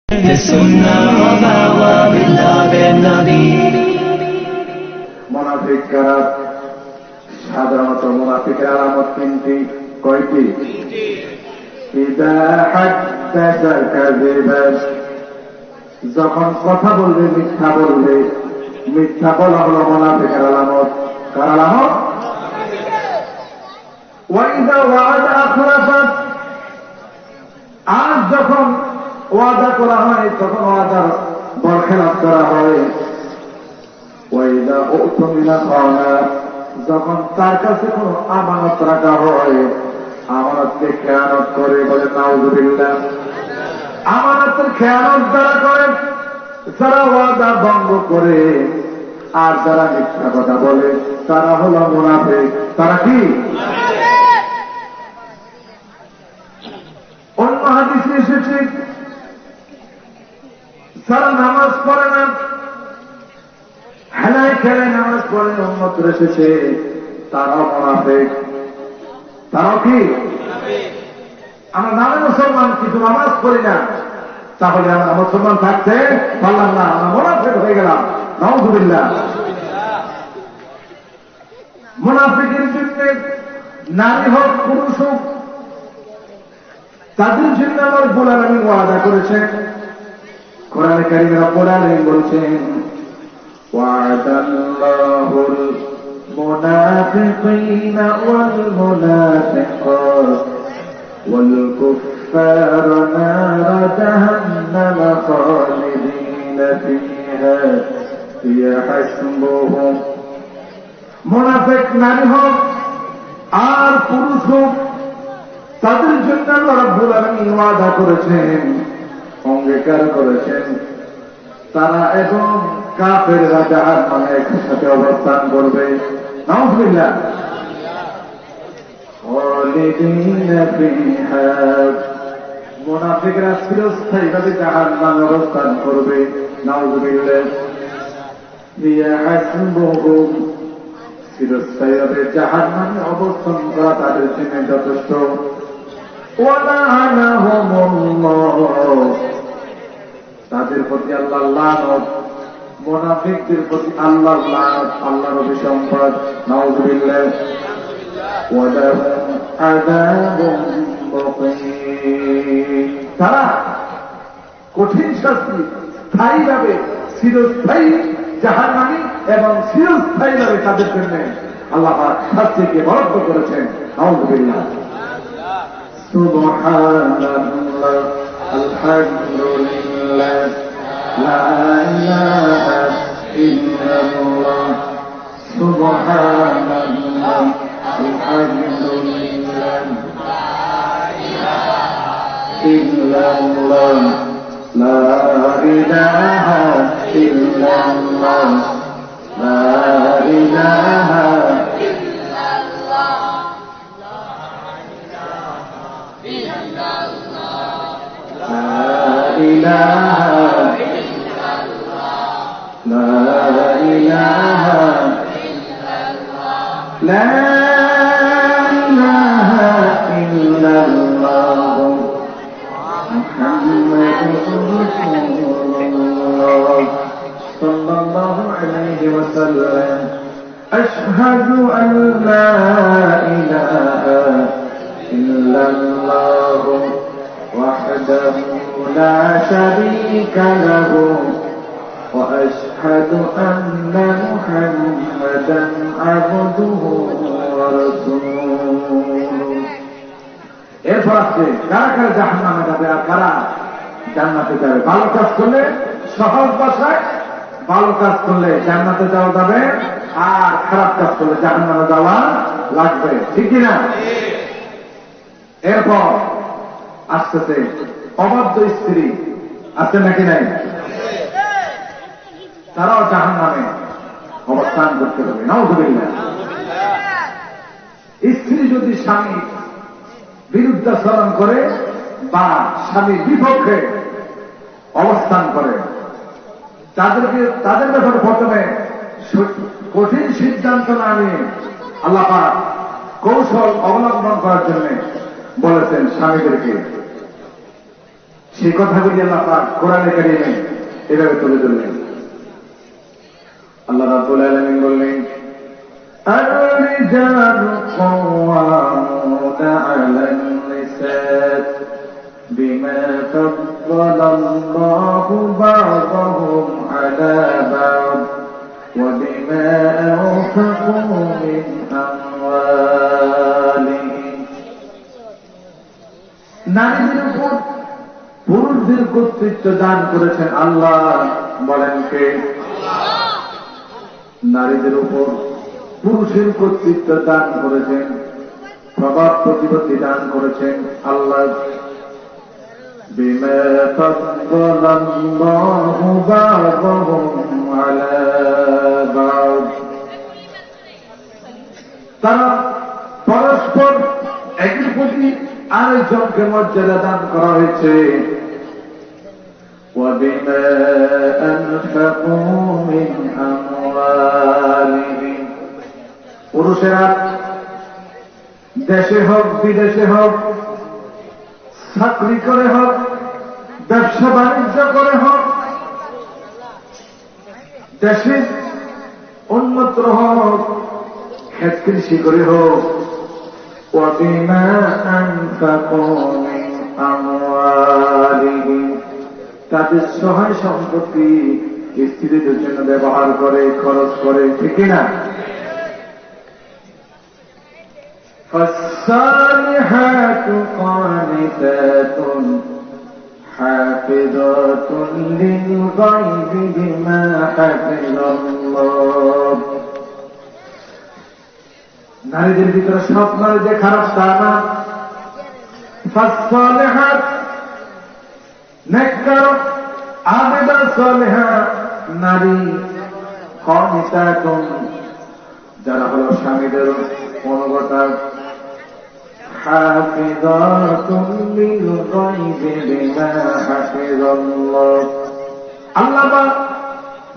The Sunnah of our beloved Nabi. মুনাফিক কারা? সাধারণত মুনাফিকের আলামত তিনটি। কয়টি? ইযা হাদ্দাসা কাযিবা, যখন কথা বলবে মিথ্যা বলবে। মিথ্যা বলা হলো মুনাফিকের আলামত। কার আলামত? ওয়া ইযা ওয়া'আদা আখলাফা, আর যখন ওয়াদা করা হয় তখন ওয়াদার বরখেলাপ করা হয়। ওয়া ইযা উ'তুমিনা খানা, যখন তার কাছে কোনো আমানত রাখা হয় আমানতকে খেয়ানত করে। বলে নাউযুবিল্লাহ। আমানতের খেয়ানত যারা করে, যারা ওয়াদা ভঙ্গ করে আর যারা মিথ্যা কথা বলে তারা হলো মুনাফিক। তারা কি? অন্য হাদিসে এসেছে যারা নামাজ পড়ে না, হেলায় খেলায় নামাজ পড়ে, অন্যত্র এসেছে তারাও মুনাফিক। তারাও কি? আমরা নামে মুসলমান কিন্তু নামাজ পড়ি না, তাহলে আমরা মুসলমান থাকতে পারলাম না, আমরা মুনাফিক হয়ে গেলাম। নাউযুবিল্লাহ। মুনাফিকের জন্য নারী হোক পুরুষ হোক, তাদের জন্য আমার রব্বুল আলামিন ওয়াদা করেছেন। কোরআনে কারীমে রব্বুল আলামিন বলছেন, ওয়াদাল্লাহুল মুনাফিকিনা ওয়াল মুনাফিকাত ওয়াল কুফফারা নারা জাহান্নাম খালিদিনা ফিহা হিয়া হাসবুহুম। মুনাফিক নারী হোক আর পুরুষ হোক, তাদের জন্য আল্লাহ রাব্বুল আলামিন ওয়াদা করেছেন, অঙ্গীকার করেছেন, তারা এবং কাফেররা জাহান্নামে একসাথে অবস্থান করবে। নাউযুবিল্লাহ। খালিদিনা ফিহা, মুনাফিকরা চিরস্থায়ীভাবে জাহান্নামে অবস্থান করবে। নাউযুবিল্লাহ। হিয়া হাসবুহুম, চিরস্থায়ীভাবে জাহান্নামে অবস্থান করা তাদের জন্য যথেষ্ট। ওয়ালাআনাহুমুল্লাহ, তাদের প্রতি আল্লাহ লানত, মুনাফিকদের প্রতি আল্লাহর লানত, আল্লাহর অভিসম্পাদ। নাউযুবিল্লাহ। ওয়ালাহুম আযাবুম মুকিম, তারা কঠিন শাস্তি, স্থায়ীভাবে চিরস্থায়ী জাহান্নামী এবং চিরস্থায়ীভাবে তাদের জন্য আল্লাহ পাক শাস্তিকে বরাদ্দ করেছেন। নাউযুবিল্লাহ। সুবহানাল্লাহ, আলহামদুলিল্লাহ, লা ইলাহা ইল্লাল্লাহ, সুবহানাল্লাহ, আলহামদুলিল্লাহ, লা ইলাহা ইল্লাল্লাহ, লা ইলাহা ইল্লাল্লাহ, লা ইলাহা أشهد أن لا إله إلا الله وحده لا شريك له وأشهد أن محمدا عبده ورسوله। এরপর আসছে কারা কারা জাহান্নামে যাবে আর কারা জান্নাতে যাবে। ভালো কাজ করলে, সহজ ভাষায় ভালো কাজ করলে জান্নাতে যাওয়া যাবে, আর খারাপ কাজ করলে জাহান্নামে যাওয়া লাগবে। ঠিক কিনা? এরপর আসতেছে অবাধ্য স্ত্রী, আছে নাকি নাই? তারাও জাহান্নামে অবস্থান করতে হবে। নাউযুবিল্লাহ। স্ত্রী যদি স্বামী বিরুদ্ধাচরণ করে বা স্বামীর বিপক্ষে অবস্থান করে, তাদের ব্যাপারে প্রথমে কঠিন সিদ্ধান্ত না নিয়ে আল্লাহ পাক কৌশল অবলম্বন করার জন্য বলেছেন স্বামীদেরকে। সেই কথাগুলি আল্লাহ পাক কোরআনে কারিমে এভাবে তুলে ধরলেন। আল্লাহ রাব্বুল আলামিন বললেন, الرجال قوامون على النساء بما فضل الله بعضهم على بعض وبما أنفقوا من أموالهم। নারীদের উপর পুরুষদের কর্তৃত্ব দান করেছেন আল্লাহ। বলেন কে? নারীদের উপর পুরুষের কর্তৃত্ব দান করেছেন, প্রভাব প্রতিপত্তি দান করেছেন আল্লাহ। বিমা ফাদ্দালাল্লাহু বা'দাহুম আলা বা'দ, তারা পরস্পর একের প্রতি আরেকজনকে মর্যাদা দান করা হয়েছে। وبما أنفقوا من أموالهم, পুরুষেরা দেশে হোক বিদেশে হোক, চাকরি করে হোক, ব্যবসা বাণিজ্য করে হোক, দেশে উন্নত হোক, ক্ষেত কৃষি করে হোক, وبما أنفقوا من أموالهم, তাদের সহায় সম্পত্তি স্ত্রীদের জন্য ব্যবহার করে, খরচ করে, ঠিক না? فالصالحات قانتات حافظات للغيب بما حفظ الله। নারীদের ভিতরে সব নারী যে খারাপ তা না। فالصالحات নেককার আবেদা সালেহা নারী, কানিতাতুন যারা হলো স্বামীদের অনুগতা, হাফিজাতুন লিল গায়বি বিমা হাফিজাল্লাহ, আল্লাহ পাক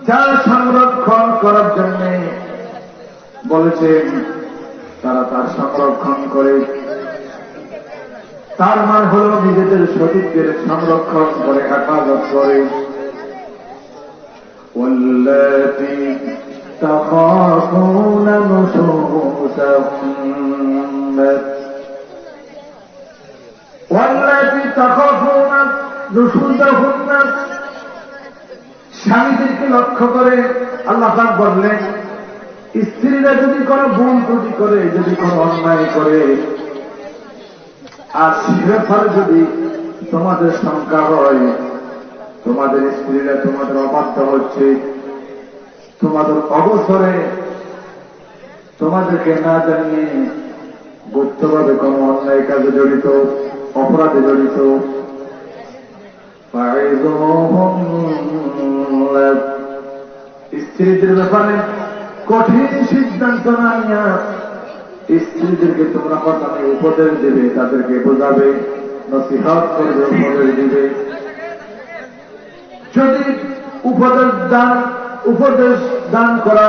যারা সংরক্ষণ করার জন্য বলেছেন তারা তার সংরক্ষণ করে। তার মানে হল নিজেদের সতীত্বের সংরক্ষণ করে, হেফাজত করে। واللاتي تخافون نشوزهن স্বামীদেরকে লক্ষ্য করে আল্লাহ পাক বললেন, স্ত্রীরা যদি কোনো ভুল ত্রুটি করে, যদি কোনো অন্যায় করে, আর সে ফলে যদি তোমাদের শঙ্কা হয়, তোমাদের স্ত্রীরা তোমাদের অবাধ্য হচ্ছে, তোমাদের অবসরে তোমাদেরকে না জানিয়ে গুপ্তভাবে কোন অন্যায় কাজে জড়িত, অপরাধে জড়িত, স্ত্রীদের ব্যাপারে কঠিন সিদ্ধান্ত না নিয়া স্ত্রীদেরকে তোমরা প্রথমে উপদেশ দেবে, তাদেরকে বোঝাবে, নসিহত করবে, উপদেশ দিবে। যদি উপদেশ দান করা,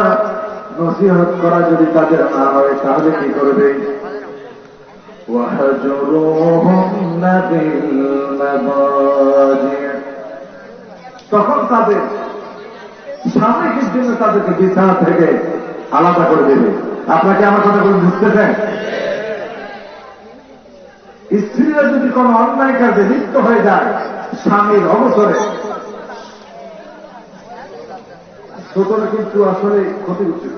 নসিহত করা যদি তাদের না হয়, তাহলে কি করবে? তখন তাদের স্বামীর জন্য তাদেরকে বিছানা থেকে আলাদা করে দেবে। আপনাকে আমার কথা বলে বুঝতেছেন? স্ত্রীরা যদি কোন অন্যায় কাজে লিপ্ত হয়ে যায় স্বামীর অবসরে, ছোটরা কিন্তু আসলে ক্ষতি হচ্ছে।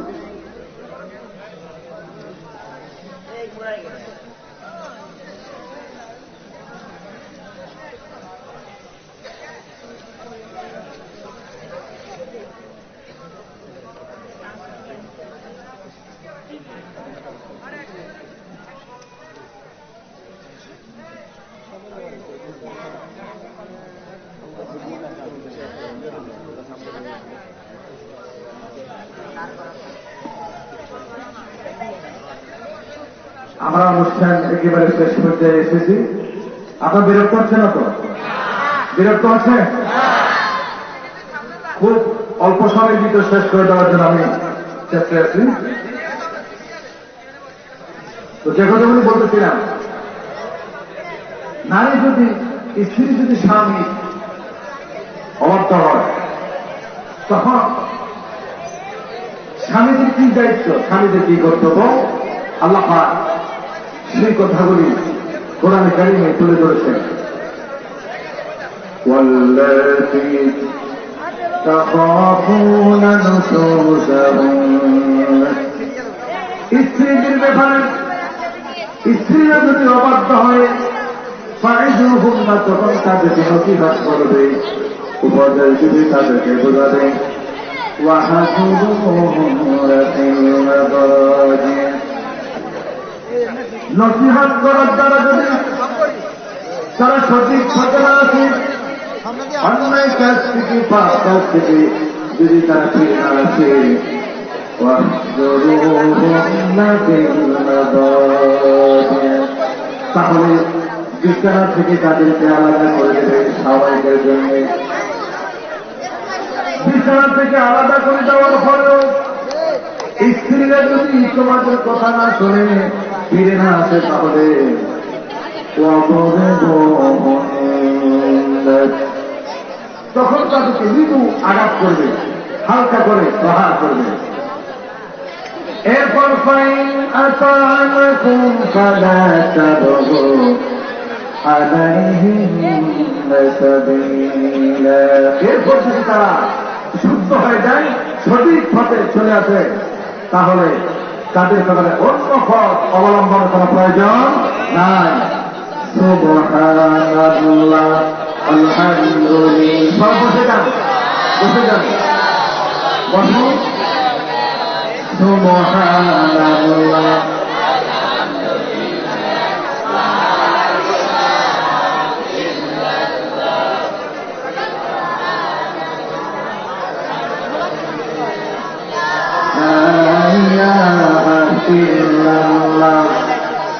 আমরা অনুষ্ঠান একেবারে শেষ পর্যায়ে এসেছি। আপনার বিরক্ত হচ্ছে না তো? বিরক্ত হচ্ছে? খুব অল্প সময়ের ভিতরে শেষ করে দেওয়ার জন্য আমি চেষ্টা আছি। তো যে কথাগুলি বলতেছিলাম, নারী যদি স্ত্রী যদি স্বামী অবাধ্য হয়, তখন স্বামীদের কি দায়িত্ব, স্বামীদের কি কর্তব্য, আল্লাহ পাক সেই কথাগুলি কোরআনে কারিমে তুলে ধরেছেন। واللاتي تخافون نشوزهن, স্ত্রীদের ব্যাপারে স্ত্রীরা যদি অবাধ্য হয়, ফাইজুহুন্না, তখন তাদেরকে নসিহত করবে, উপদেশ দিবে, তাদেরকে বোঝাবে। ওয়াহজুরুহুন্না ফিল মাদাজি, নসিহত করার দ্বারা যদি তারা সঠিক থাকে না আসে, অন্যায় কাজ থেকে পাপ কাজ থেকে যদি তারা ফিরে না আসে, তাহলে বিছানা থেকে তাদেরকে আলাদা করে দেবে স্বাভাবিকের জন্য। বিছানা থেকে আলাদা করে দেওয়ার পরেও স্ত্রীরা যদি তোমাদের কথা না শোনে, ফিরে না আসে, তাহলে তখন তাদেরকে মৃদু আঘাত করবে, হালকা করে প্রহার করবে। এরপর ফাইন আতাআনাকুম ফালা তাবগু আলাইহিন্না সাবিলা, এরপর যদি তারা শুদ্ধ হয়ে যায়, সঠিক পথে চলে আসে, তাহলে তাদের ব্যাপারে অন্য পথ অবলম্বন করার প্রয়োজন নাই। সুবহানাল্লাহ, আলহামদুলিল্লাহ। সব বসে যান, বসে যান, বসুন। সুবহানাল্লাহ,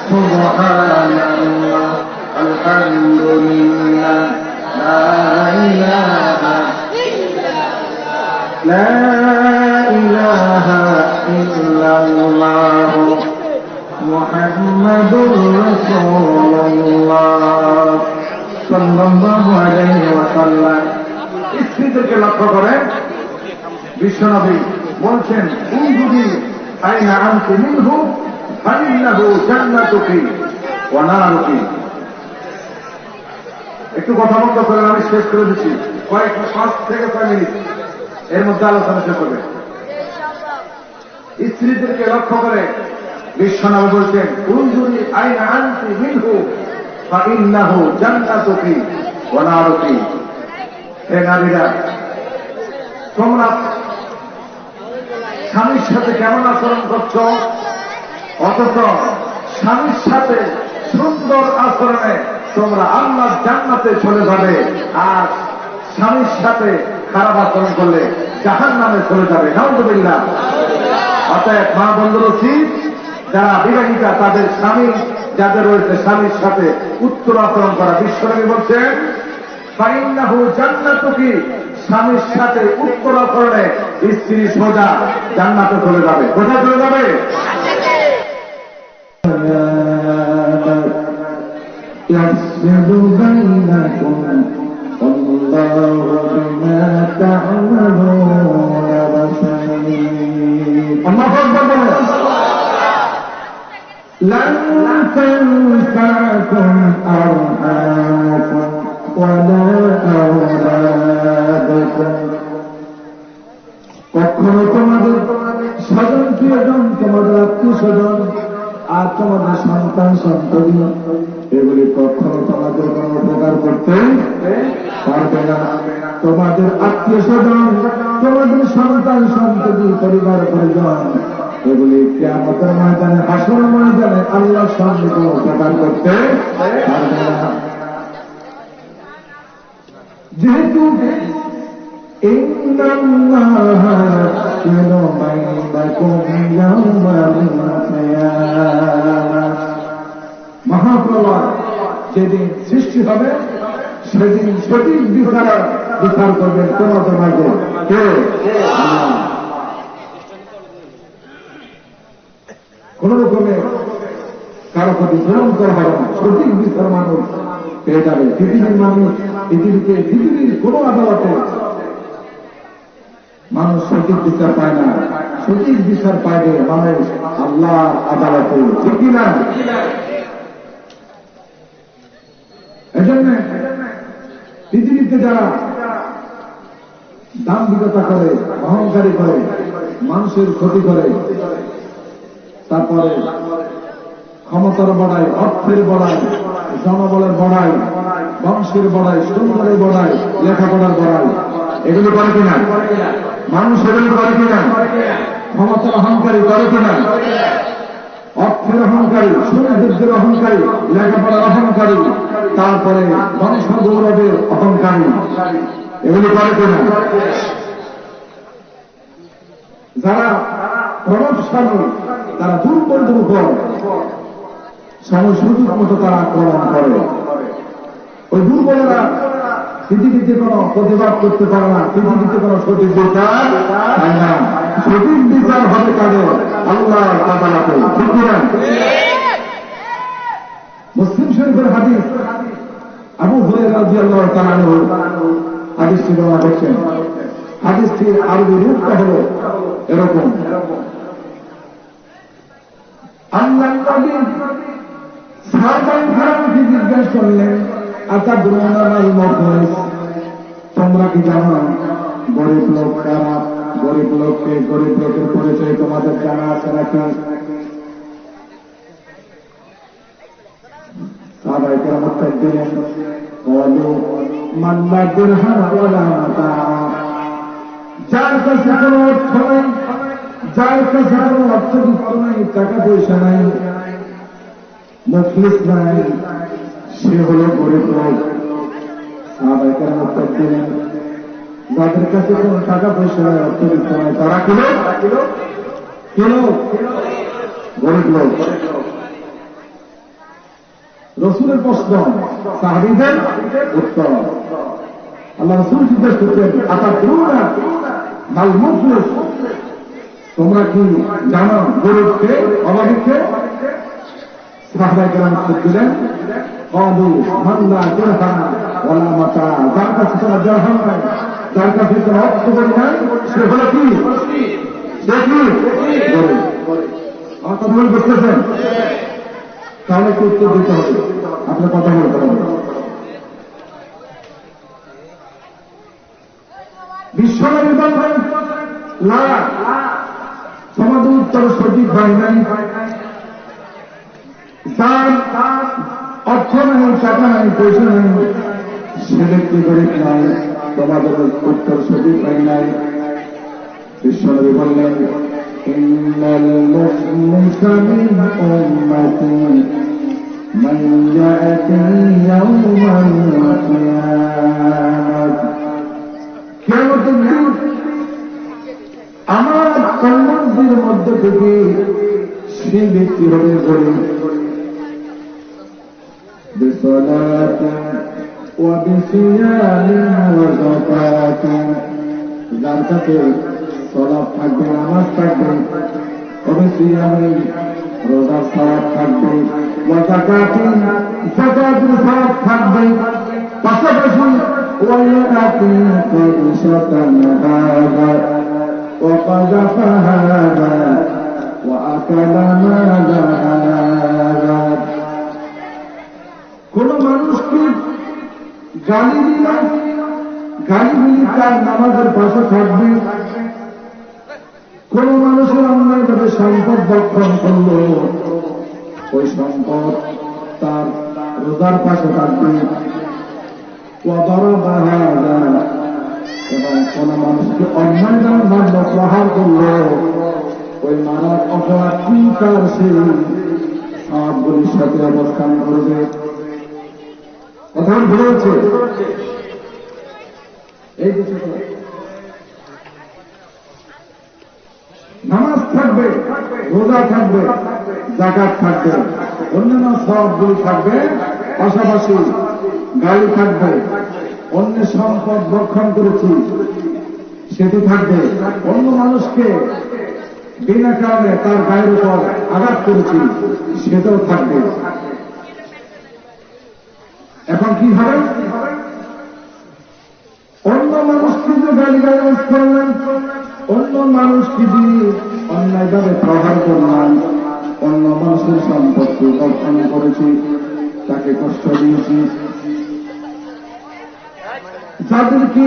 সুবহানাল্লাহ, আলহামদুলিল্লাহ, লা ইলাহা ইল্লাল্লাহ, মুহাম্মাদুর রাসূলুল্লাহ সাল্লাল্লাহু আলাইহি ওয়াসাল্লাম। স্ত্রীদেরকে লক্ষ্য করে বিশ্বনবী বলছেন, উনজুরি আইনা আনতি মিনহু ফাইন্নাহু জান্নাতুকি ওয়া নারুকি। একটু কথা বন্ধ করেন, আমি শেষ করে দিচ্ছি, কয়েক 5 থেকে 6 মিনিট এর মধ্যে আলোচনা শেষ হবে। স্ত্রীদেরকে লক্ষ্য করে বিশ্বনবী বলছেন, উনজুরি আইনা আনতি মিনহু ফাইন্নাহু জান্নাতুকি ওয়া নারুকি। হে নারীরা, তোমরা স্বামীর সাথে কেমন আচরণ করছ, অথচ স্বামীর সাথে সুন্দর আচরণে তোমরা আল্লাহর জান্নাতে চলে যাবে, আর স্বামীর সাথে খারাপ আচরণ করলে জাহান্নামে চলে যাবে। নাউযুবিল্লাহ। অতএব মা বন্ধুর উচিত, যারা বিবাহিতা তাদের স্বামী যাদের রয়েছে, স্বামীর সাথে উত্তর আচরণ করা। বিশ্বনবী বলছেন, ফাইন্নাহু জান্নাতুকি, স্বামীর সাথে উত্তর আচরণে স্ত্রী সোজা জান্নাতে চলে যাবে। কোথায় চলে যাবে? لن تنفعكم أرحامكم ولا أولادكم, কখনো তোমাদের স্বজন প্রিয়জন, তোমাদের আত্মীয় স্বজন আর তোমাদের সন্তান সন্ততি, এগুলি কখনো তোমাদের কোন উপকার করতে পারবে না। তোমাদের আত্মীয় স্বজন, তোমাদের সন্তান সন্ততি, পরিবার পরিজন, এগুলি কিয়ামতের ময়দানে, হাসর ময়দানে আল্লাহর সামনে কোনো উপকার করতে পারবে না। যেহেতু মহাপ্রলয় যেদিন সৃষ্টি হবে, সেদিন সঠিক বিচার করবেন তোমাদের মাঝে কে? কোন রকমের কারো প্রতি জুলুম করা হবে না, সঠিক বিচার মানুষ পেয়ে যাবে। পৃথিবীর মানুষ পৃথিবীর কোন আদালতে মানুষ সঠিক বিচার পায় না। সঠিক বিচার পাইবে মানুষ আল্লাহ আদালতে, ঠিক কিনা? এজন্য পৃথিবীতে যারা দাম্ভিকতা করে, অহংকারী করে, মানুষের ক্ষতি করে, তারপরে ক্ষমতার বড়াই, অর্থের বড়াই, জনবলের বড়াই, বংশের বড়াই, সুন্দরের বড়াই, লেখাপড়ার বড়াই, এগুলো করে কিনা? মানুষ এগুলো করে কিনা? ক্ষমতার অহংকারী করে কিনা? অর্থের অহংকারী, সৌন্দর্যের অহংকারী, লেখাপড়ার অহংকারী, তারপরে বংশ গৌরবের অহংকারী, এগুলি করে কিনা? যারা প্রভাবশালী তারা দুর্বলদের উপর সময় সুযোগ মতো তারা আক্রমণ করে। ওই দুর্বলেরা পৃথিবীতে কোনো প্রতিবাদ করতে পারে না, পৃথিবীতে কোনো সঠিক বিচার হয় না। সঠিক বিচার হবে তাদের আল্লাহর আদালতে, ঠিক কিনা? মুসলিম শরীফের হাদিস, আবু হুরায়রা রাদিয়াল্লাহু তাআলা আনহু হাদিসটি বর্ণনা করছেন। হাদিসটির আরবি রূপটা হলো এরকম: আল্লাহ নবী সাহাবায়ে কেরামকে জিজ্ঞাসা করলেন, আতাদরুনা মাল মুফলিস, তোমরা কি জানো গরিব লোক কারা? গরিব লোককে, গরিব লোকের পরিচয় তোমাদের জানা আছে নাকি? সাহাবায়ে কেরাম উত্তর দিলেন, ক্বালু মান লা দিরহাম ওয়ালা মাতা, যার কাছে কোনো অর্থ নাই, যার কাছে কোনো অর্থবিত্ত নাই, টাকা পয়সা নাই, মুফলিস নাই, সে হলো গরিব লোক। সাহাবায়ে কেরাম উত্তর দিলেন, যাদের কাছে কোনো টাকা পয়সা নাই, অর্থবিত্ত নাই, তারা কি লোক? গরিব লোক। রসুলের প্রশ্ন, সাহাবীদের উত্তর। আল্লাহ রসুল জিজ্ঞেস করছেন, আতাদরুনা মাল মুফলিস, তোমরা কি জানো গরিবকে, অভাবীকে? সাহাবায়ে কেরাম উত্তর দিলেন, ক্বালু মান লা দিরহাম ওয়ালা মাতা, যার কাছে কোনো দিরহাম নাই, যার কাছে কোনো অর্থ নাই, সে হলো কি? সে কি? গরিব। আমার কথা বলে বুঝতেছেন? তাহলে কি উত্তর দিতে হবে? আপনার কথা বলতে হবে। বিশ্বনবী বলেন, না, তোমাদের উত্তর সঠিক হয় নাই। যার অর্থ নাই, টাকা নাই, পয়সা নাই, সে ব্যক্তি গরিব নাই, তোমাদের উত্তর সঠিক হয় নাই। বিশ্বনবী বললেন, ইন্নাল মুফলিসা মিন উম্মতি মান ইয়াতি ইয়াওমাল কিয়ামাহ, কিয়ামতের দিন আমার উম্মতদের মধ্য থেকে সে ব্যক্তি হবে গরিব, বিসলাতিন ওয়া বিসিয়ামিন ওয়া যাকাতিন, যার কাছে সালাত থাকবে, নামাজ থাকবে, অবশ্যই রোজার সালাত থাকবে, ওয়া যাকাতিন, যাকাতের সালাত থাকবে, পাশাপাশি ওয়া ইয়াতি ফাহিশাতান হাযা ওয়া কাযাফা হাযা ওয়া আকালা মালা হাযা। কোন মানুষকে গালি দিলে, গালিগুলি তার নামাজের পাশে থাকবে। কোন মানুষের অন্যায়ভাবে সম্পদ ভক্ষণ করল, ওই সম্পদ তার রোজার পাশে থাকবে। এবং কোন মানুষকে অন্যায়ভাবে প্রহার করল, ওই মারার অপরাধ কি তার সেই সবগুলির সাথে অবস্থান করবে। কথা বলেছে এই বিষয়টা। নামাজ থাকবে, রোজা থাকবে, যাকাত থাকবে, অন্যান্য সবগুলি থাকবে, পাশাপাশি গাড়ি থাকবে, অন্য সম্পদ ভক্ষণ করেছি সেটি থাকবে, অন্য মানুষকে বিনা কারণে তার গায়ের উপর আঘাত করেছি সেটাও থাকবে। এখন কি কি হবে? অন্য মানুষকে যে গালিগালাজ করলেন, অন্য মানুষকে দিয়ে অন্যায়ভাবে প্রহার করলাম, অন্য মানুষের সম্পত্তি কর্তন করেছি, তাকে কষ্ট দিয়েছি, যাদেরকে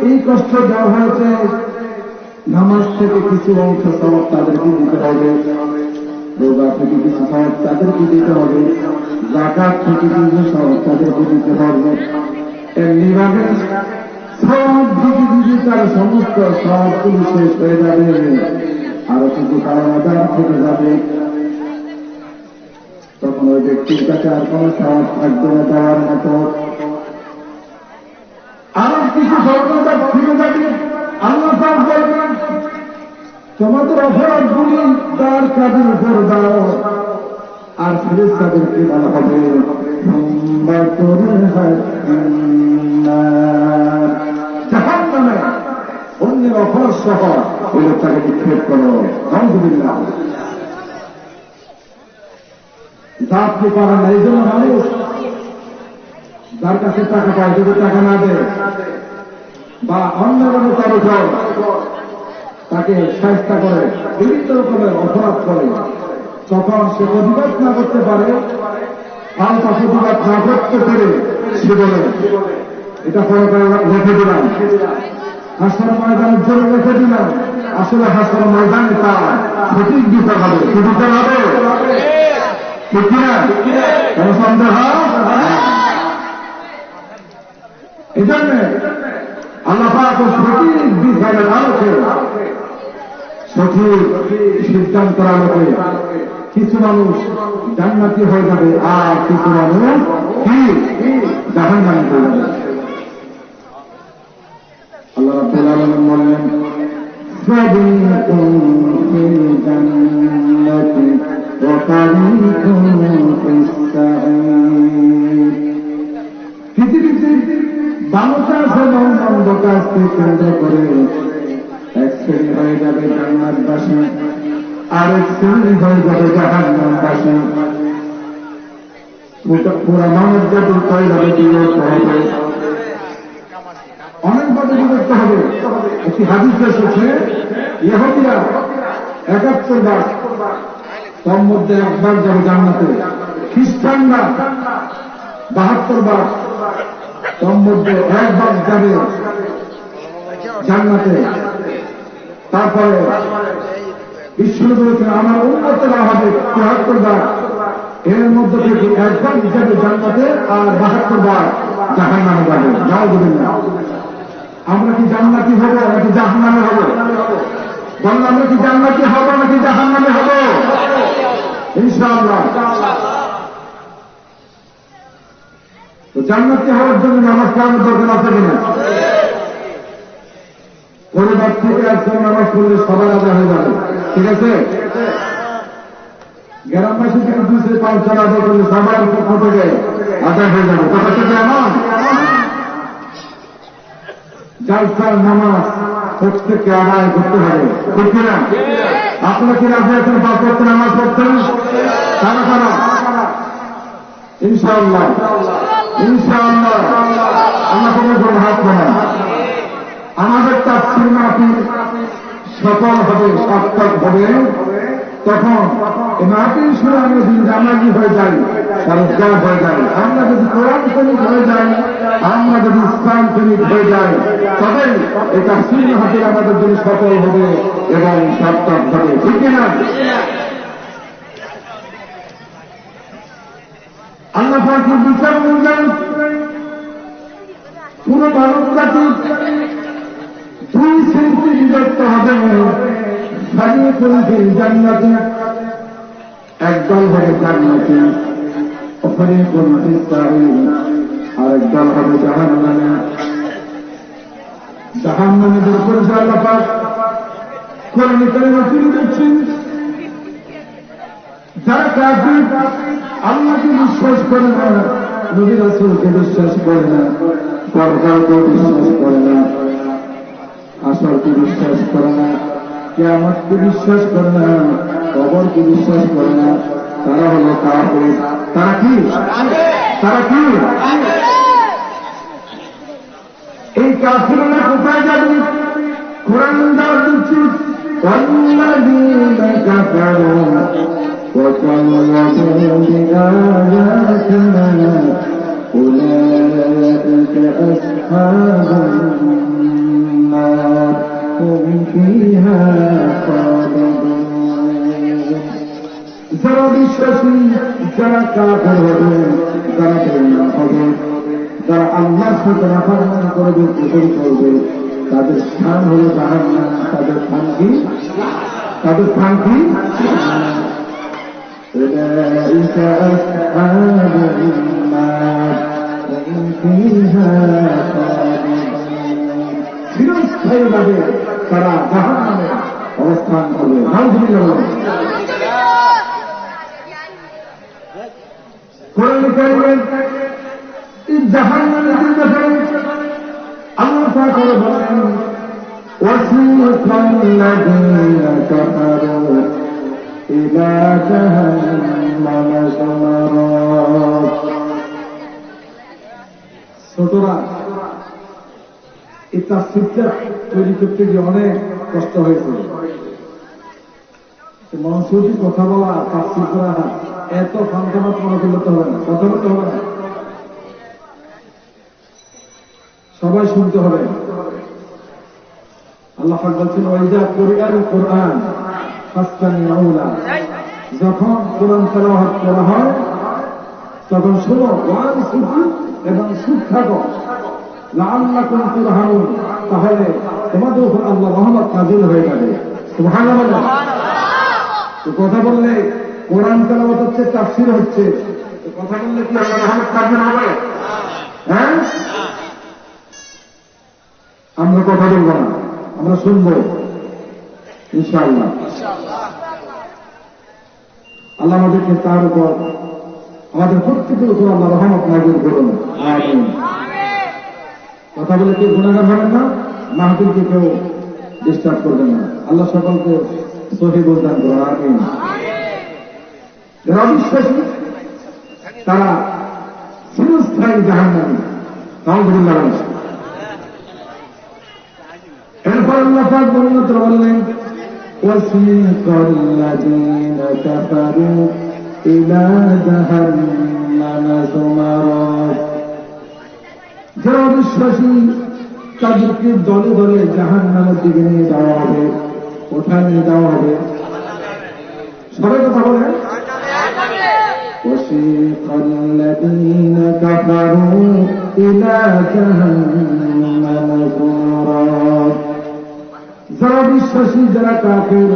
এই কষ্ট দেওয়া হয়েছে নামাজ থেকে কিছু অংশ সবক তাদেরকে দিতে হবে, রোজা থেকে কিছু সবক তাদেরকে দিতে হবে, যাকাত থেকে কিছু সবক তাদেরকে দিতে হবে। এমনিভাবে সব দিকে দিকে তার সমস্ত সবগুলি শেষ হয়ে যাবে, আরো কিছু কারণ আদার থেকে যাবে। তখন ওই ব্যক্তির কাছে আর কোনো সব থাকবে না দেওয়ার মতো, আরো কিছু সর্বদা ফিরে যাবে। আল্লাহ পাক বলবেন, তোমাদের অপরাধগুলি তার কাজের উপর দাও, আর ফেরেশতাদেরকে বলা হবে জাহান্নামে অন্যের অপরাধ সহ ওই লোকটাকে নিক্ষেপ করো। আলহামদুলিল্লাহ, জাতকে পারে না। এই জন্য মানুষ যার কাছে টাকা পায় যদি টাকা না দেয় বা অন্যভাবে তার উপর তাকে চেষ্টা করে, বিভিন্ন রকমের অপরাধ করে, তখন সে প্রতিবাদ না করতে পারে, পাল্টা প্রতিবাদ না করতে পেরে সে বলে এটা পরে রেখে দিলাম, হাসপাতাল ময়দানের জন্য রেখে দিলাম। আসলে হাসপাতাল ময়দানে তার সঠিক বিচার হবে। কি বিচার হবে? ঠিক কিনা? কোন সন্দেহ? এই জন্য আল্লাহ পাক সঠিক বিচারের আলোকে, সঠিক সিদ্ধান্তের আলোকে কিছু মানুষ জান্নাতি হয়ে যাবে, আর কিছু মানুষ কি জাহান্নামী হয়ে যাবে। আল্লাহ রাব্বুল আলামিন বললেন, ফারিকুন ফিল জান্নাতি ওয়া ফারিকুন ফিস সাঈর। পৃথিবীতে ভালো কাজ এবং মন্দ কাজকে কেন্দ্র করে এক শ্রেণী হয়ে যাবে জান্নাতবাসী, আরেক শ্রেণী হয়ে যাবে জাহান্নামবাসী। পুরা মানব জাতির কয়ভাবে বিভক্ত হবে, অনেকভাবে বিভক্ত হবে। একটি হাদিস এসেছে, ইহুদিরা ৭১ বার, তার মধ্যে একবার যাবে জান্নাতে। খ্রিস্টানরা ৭২ বার, তার মধ্যে একবার যাবে জান্নাতে। তারপরে বিষ্ণু বলেছেন, আমার উন্নতরা হবে ৭৩ বার, এর মধ্যে থেকে একবার যাবে জান্নাতে আর ৭২ বার জাহান্নামে যাবে। নাউযুবিল্লাহ। আমরা কি জান্নাতি হব নাকি জাহান্নামে হব? বললাম, আমরা কি জান্নাতি হব নাকি জাহান্নামে হব? ইনশাআল্লাহ। তো জান্নাতি হওয়ার জন্য নামাজ পড়ানোর দরকার আছে কিনা? পরিবার থেকে একজন নামাজ পড়লে সবার আদায় হয়ে যাবে, ঠিক আছে? গ্রামবাসী থেকে ২-৫ আদায় করলে সবার পক্ষ থেকে আদায় হয়ে যাবে। কথা থেকে এমন জালসার নামাজ প্রত্যেককে আদায় করতে হবে, ঠিক কিনা? আপনারা কি রাজি আছেন ৫ ওয়াক্ত নামাজ পড়তেন? কারা কারা? ইনশাআল্লাহ, ইনশাআল্লাহ। আল্লাহ কোনো হাত করেন। আমাদের তাফসীর মাহফিল সফল হবে, সার্থক হবে তখন এই মাহফিল শুনে আমরা যদি জামাজি হয়ে যাই, পরিষ্কার হয়ে যাই, আমরা যদি কোরআন শরীফ হয়ে যাই, আমরা যদি ইসলাম শরীফ হয়ে যাই, তবে এই তাফসীর মাহফিল আমাদের জন্য সফল হবে এবং সার্থক হবে, ঠিক কিনা? আল্লাহ পাকের বিচার অনুযায়ী পুরো মানব জাতি ২ শ্রেণীতে বিভক্ত হবে। ফারিকুন ফিল জান্নাতি, একদল হবে জান্নাতি, ওয়া ফারিকুন ফিস সাঈর, আরেক দল হবে জাহান্নামী। জাহান্নামীদের পরিচয় আল্লাহ পাক কোরআনে কারিমে তুলে দিচ্ছেন। যারা কাফির, আল্লাহকে বিশ্বাস করে না, নবী রাসূলকে বিশ্বাস করে না, পরকালকে বিশ্বাস করে না, আসরকে বিশ্বাস করে না, কিয়ামতকে বিশ্বাস করে না, কবরকে বিশ্বাস করে না, তারা হলো কাফির। তারা কি? তারা কি? কাফিররা কোথায় যাবে? কোরআন দাও দিচ্ছি والذين كفروا وكذبوا بآياتنا أولئك أصحاب النار هم فيها خالدون যারা বিশ্বাসী, যারা কাফের হবে, যারা বেঈমান হবে, যারা আল্লাহর সাথে নাফরমানি করবে, কুফর করবে, তাদের স্থান হলো জাহান্নাম। তাদের স্থান কি? তাদের স্থান কি? أولئك أصحاب النار هم فيها خالدون চিরস্থায়ীভাবে তারা জাহান্নামে অবস্থান করবে। নাউযুবিল্লাহ। কোরআন কারীমের এই জাহান্নামের ব্যাপারে আল্লাহ পাক বলেন وَسِيقَ الَّذِينَ كَفَرُوا إِلَى جَهَنَّمَ زُمَرًا। ছোটরা এই তাফসীরটা তৈরি করতে গিয়ে অনেক কষ্ট হয়েছে। মনসুখী কথা বলা, তাফসীর করা এত ফান্তামাত মনে করলে তো হবে না, কথা বলতে হবে না, সবাই শুনতে হবে। আল্লাহ পাক বলছেন ওয়াইজা কুরআন কুরআন ফাসতামিউ লাহু, যখন কোরআন তেলাওয়াত করা হয় তখন শোনো, ওয়ানসিতু এবং চুপ থাকো, লাআল্লাকুম তুরহামুন, তাহলে তোমাদের উপর আল্লাহ রহমত নাযিল হয়ে যাবে। সুবহানাল্লাহ। তো কথা বললে কোরআন তেলাওয়াত হচ্ছে, তাফসীর হচ্ছে, তো কথা বললে কি আল্লাহ রহমত নাযিল হবে? হ্যাঁ, আমরা কথা বলবো না, আমরা শুনবো ইনশাআল্লাহ। আল্লাহ আমাদেরকে তার উপর, আমাদের প্রত্যেকের উপর আল্লাহ রহমত নাযিল করুন। আমিন। কথা বলে কেউ গুনাহগার হবেন না, মাহফিলকে কেউ ডিস্টার্ব করবেন না। আল্লাহ সকলকে সহিহ বুঝদান করুন। আমিন। যারা অবিশ্বাসী তারা চিরস্থায়ী জাহান্নামী। নাউযুবিল্লাহ। এরপর আল্লাহ পাক বললেন وَسِيقَ الَّذِينَ كَفَرُوا إِلَى جَهَنَّمَ زُمَرًا। যারা অবিশ্বাসী তাদেরকে দলে দলে জাহান্নামের দিকে নিয়ে যাওয়া হবে। কোথায় নিয়ে যাওয়া হবে? সবাই কথা বলেন। وَسِيقَ الَّذِينَ كَفَرُوا إِلَى جَهَنَّمَ زُمَرًا। যারা বিশ্বাসী, যারা কাফের,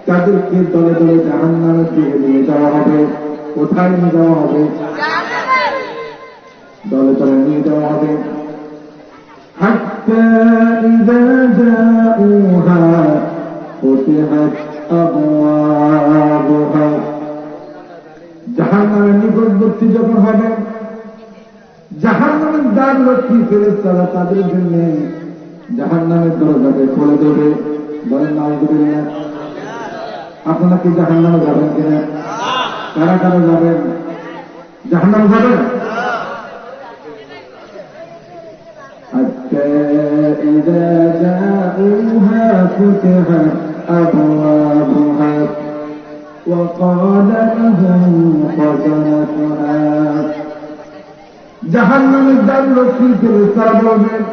তাদেরকে দলে দলে জাহান্নামের দিকে নিয়ে যাওয়া হবে। কোথায় নিয়ে যাওয়া হবে? দলে দলে নিয়ে যাওয়া হবে। حتى إذا جاءوها فتحت أبوابها। জাহান্নামের নিকটবর্তী যখন হবে, জাহান্নামের দ্বাররক্ষী ফেরেশতারা তাদের জন্য জাহান্নামের দরজাকে খুলে দেবে। বলেন নাউযুবিল্লাহ। আপনারা কি জাহান্নামে যাবেন কিনা? কারা কারা যাবেন? জাহান্নামে যাবেন? حتى إذا جاءوها فتحت أبوابها وقال لهم خزنتها। জাহান্নামের দ্বাররক্ষী ফেরেশতারা বলবেন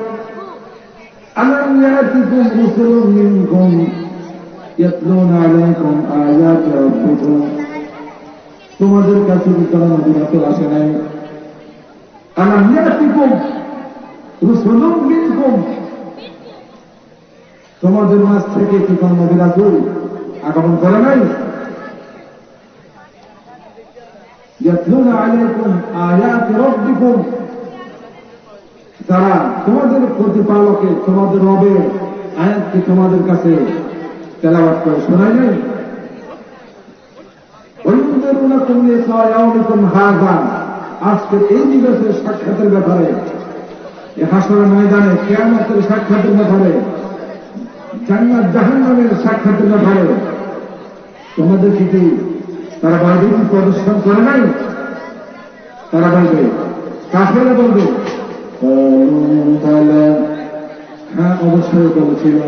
ألم يأتكم رسل منكم يتلون عليكم آيات ربكم। তোমাদের কাছে কি কোন নবী রাসূল আসে নাই? ألم يأتكم رسل منكم, তোমাদের মাঝ থেকে কি কোন নবী রাসূল আগমন করে নাই? يتلون عليكم آيات ربكم, যারা তোমাদের প্রতিপালকে, তোমাদের রবের আয়াতকে তোমাদের কাছে তেলাওয়াত করে শোনায় নাই? وَيُنذِرُونَكُمْ لِقَاءَ يَوْمِكُمْ هَذَا, আজকের এই দিবসের সাক্ষাতের ব্যাপারে, এই হাসরের ময়দানে কিয়ামতের সাক্ষাতের ব্যাপারে, জান্নাত জাহান্নামের সাক্ষাতের ব্যাপারে তোমাদের কি তারা বায়ুর প্রদর্শন করে নাই? তারা বলবে, কাফেররা বলবে قالوا بلى হ্যাঁ অবশ্যই বলেছিল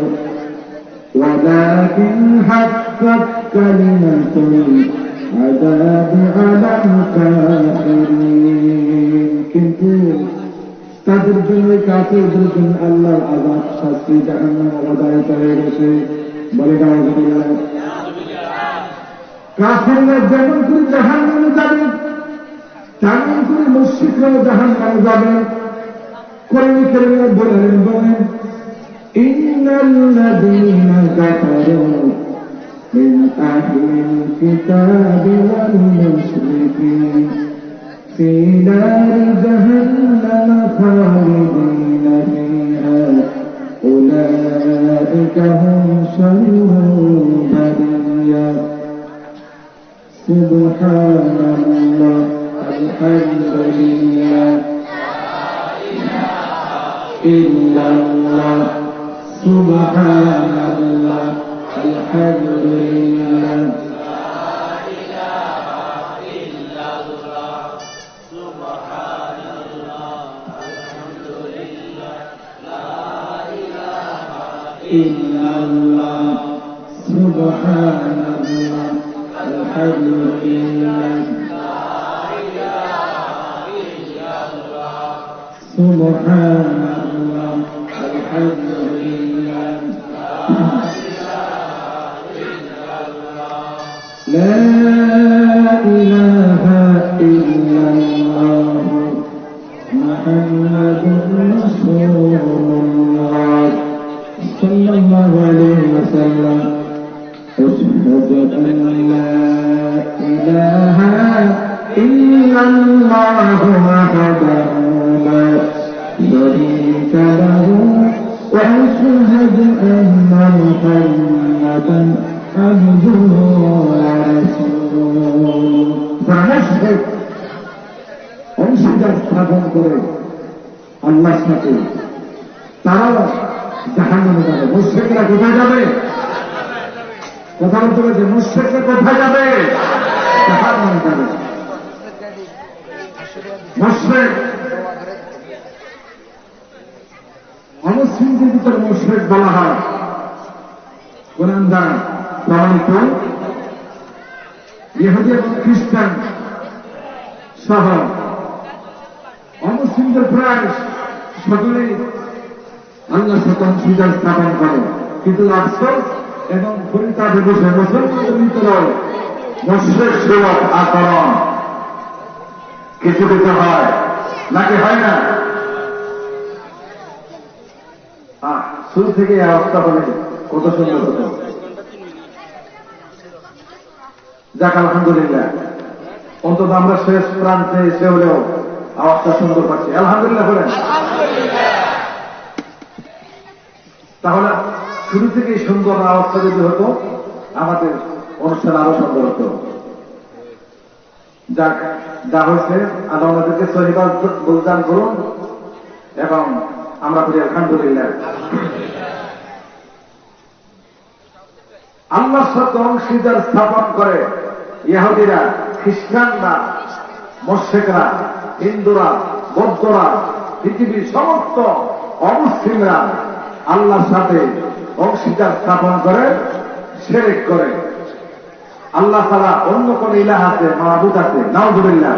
ولكن حقت كلمة العذاب على الكافرين কিন্তু তাদের জন্য কাফেরদের জন্য আল্লাহর আযাব শাস্তি জাহান্নাম অবধারিত হয়ে গেছে বলে নাউযুবিল্লাহ কাফেররা যেমন করে জাহান্নামে যাবে তেমন করে মুশরিকরাও জাহান্নামে যাবে কোরআন কারীমে বলেন إن الذين كفروا من أهل الكتاب والمشركين في نار جهنم خالدين فيها أولئك هم شر البرية سبحان الله الحمد لله إلا الله سبحان الله الحمد لله إلا الله سبحان الله الحمد لله سبحان الله الحمد لله لا إله إلا الله محمد رسول الله صلى الله عليه وسلم أشهد أن لا إله إلا الله وحده لا شريك له وأشهد أن محمدا عبده ورسوله فنشهد অংশীদার স্থাপন করে আল্লাহর সাথে তারাও জাহান্নামে যাবে মুশরিকরা কোথায় যাবে কথা বলতে বলছে মুশরিকরা কোথায় যাবে জাহান্নামে যাবে মুশরিক অমুসলিমদের ভিতরে মুশরিক বলা হয় কোরআন দ্বারা প্রমাণিত ইহুদি এবং খ্রিস্টান সহ অমুসলিমদের প্রায় সকলেই আল্লাহর সাথে অংশীদার স্থাপন করে কিন্তু আফসোস এবং পরিতাপের বিষয় মুসলমানদের ভিতরেও মুশরিক সুলভ আচরণ কিছু কিছু হয় নাকি হয় না শুরু থেকে এই অবস্থা বলে কত সুন্দর হতো যাক আলহামদুলিল্লাহ অন্তত আমরা শেষ প্রান্তে এসে হলেও আওয়াজটা সুন্দর পাচ্ছি আলহামদুলিল্লাহ বলেন তাহলে শুরু থেকে সুন্দর আওয়াজটা যদি হতো আমাদের অনুষ্ঠান আরো সুন্দর হতো যাক যা হয়েছে আল্লাহ আমাদেরকে সহিবাদ বলিদান করুন এবং আমরা করি আলহামদুলিল্লাহ আল্লাহর সাথে অংশীদার স্থাপন করে ইহুদিরা খ্রিস্টানরা মুশরিকরা হিন্দুরা বৌদ্ধরা পৃথিবীর সমস্ত অমুসলিমরা আল্লাহর সাথে অংশীদার স্থাপন করে শিরক করে আল্লাহ তাআলা অন্য কোন ইলাহ আছে মাবুদ আছে নাউযুবিল্লাহ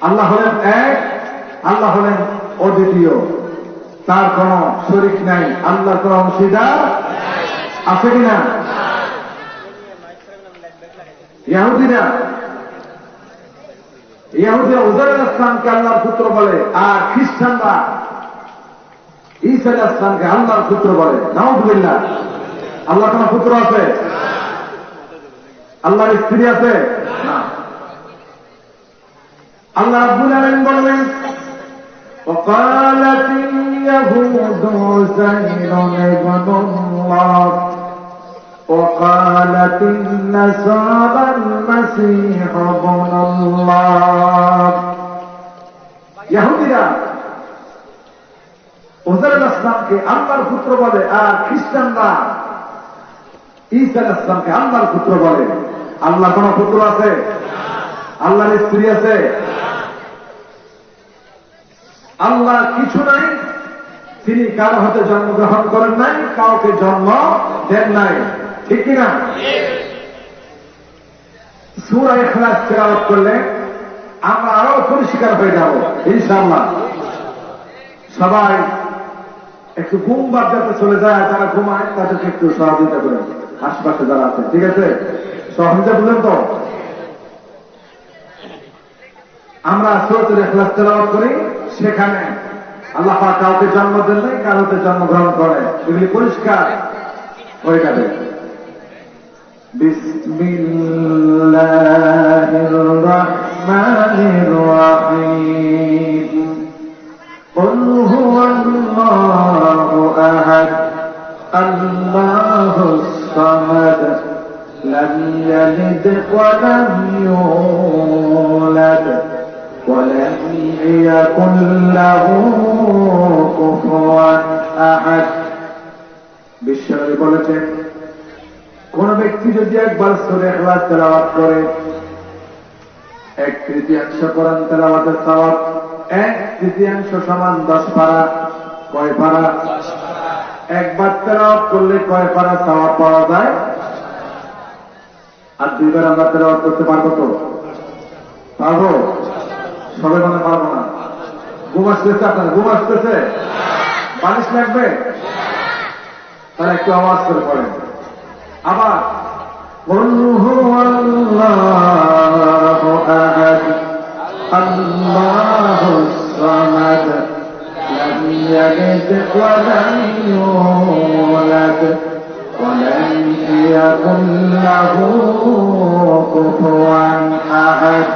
আল্লাহ হলেন এক আল্লাহ হলেন অদ্বিতীয় তার কোন শরীক নাই আল্লাহর কোন অংশীদার আছে কিনা ইহুদিরা উজাইর আলাইহিস সালামকে আল্লাহর পুত্র বলে আর খ্রিস্টানরা ঈসা আলাইহিস সালামকে আল্লাহর পুত্র বলে নাউযুবিল্লাহ আল্লাহর কোন পুত্র আছে আল্লাহর স্ত্রী আছে না আল্লাহ রাব্বুল আলামিন বলেন وقالت اليهود عزير ابن الله وقالت النصارى المسيح ابن الله ইহুদিরা উজাইর আলাইহিস সালামকে আল্লাহর পুত্র বলে আর খ্রিস্টানরা ঈসা আলাইহিস সালামকে আল্লাহর পুত্র বলে আল্লাহ কোন পুত্র আছে আল্লাহর স্ত্রী আছে আল্লাহ কিছু নাই তিনি কারো হাতে জন্মগ্রহণ করেন নাই, কাউকে জন্ম দেন নাই, ঠিক কিনা? সূরা ইখলাস তেলাওয়াত করলে আমরা আরো পরিষ্কার হয়ে যাব ইনশাআল্লাহ। সবাই একটু ঘুম বাদ যাতে চলে যায়, যারা ঘুমায় তাদেরকে একটু সহযোগিতা করেন, আশপাশে যারা আছে, ঠিক আছে? সহযোগিতা বললেন তো? আমরা সূরাতুল ইখলাস তেলাওয়াত করি, সেখানে আল্লাহ পাক কাউকে জন্ম দেন নাই, কারোতে জন্মগ্রহণ করে, এগুলি পরিষ্কার হয়ে যাবে। বিসমিল্লাহির রাহমানির রাহিম। قل هو الله أحد الله الصمد لم يلد ولم يولد ولم يكن له كفوا أحد। বিশ্বনবী বলেছেন, কোন ব্যক্তি যদি একবার সূরা ইখলাস তেলাওয়াত করে 1/3 কোরআন তেলাওয়াতের সওয়াব, 1/3 সমান 10 পারা। কয় পারা? একবার তেলাওয়াত করলে কয় পারা সওয়াব পাওয়া যায়? আর 2বার আমরা তেলাওয়াত করতে পারবো তো? পারবো? সবাই মনে পারবো না। ঘুম আসতেছে আপনার? ঘুম আসতেছে? বালিশ লাগবে? তাহলে একটু আওয়াজ করে পড়েন। আবার قل هو الله أحد الله الصمد لم يلد ولم يولد ولم يكن له كفوا أحد।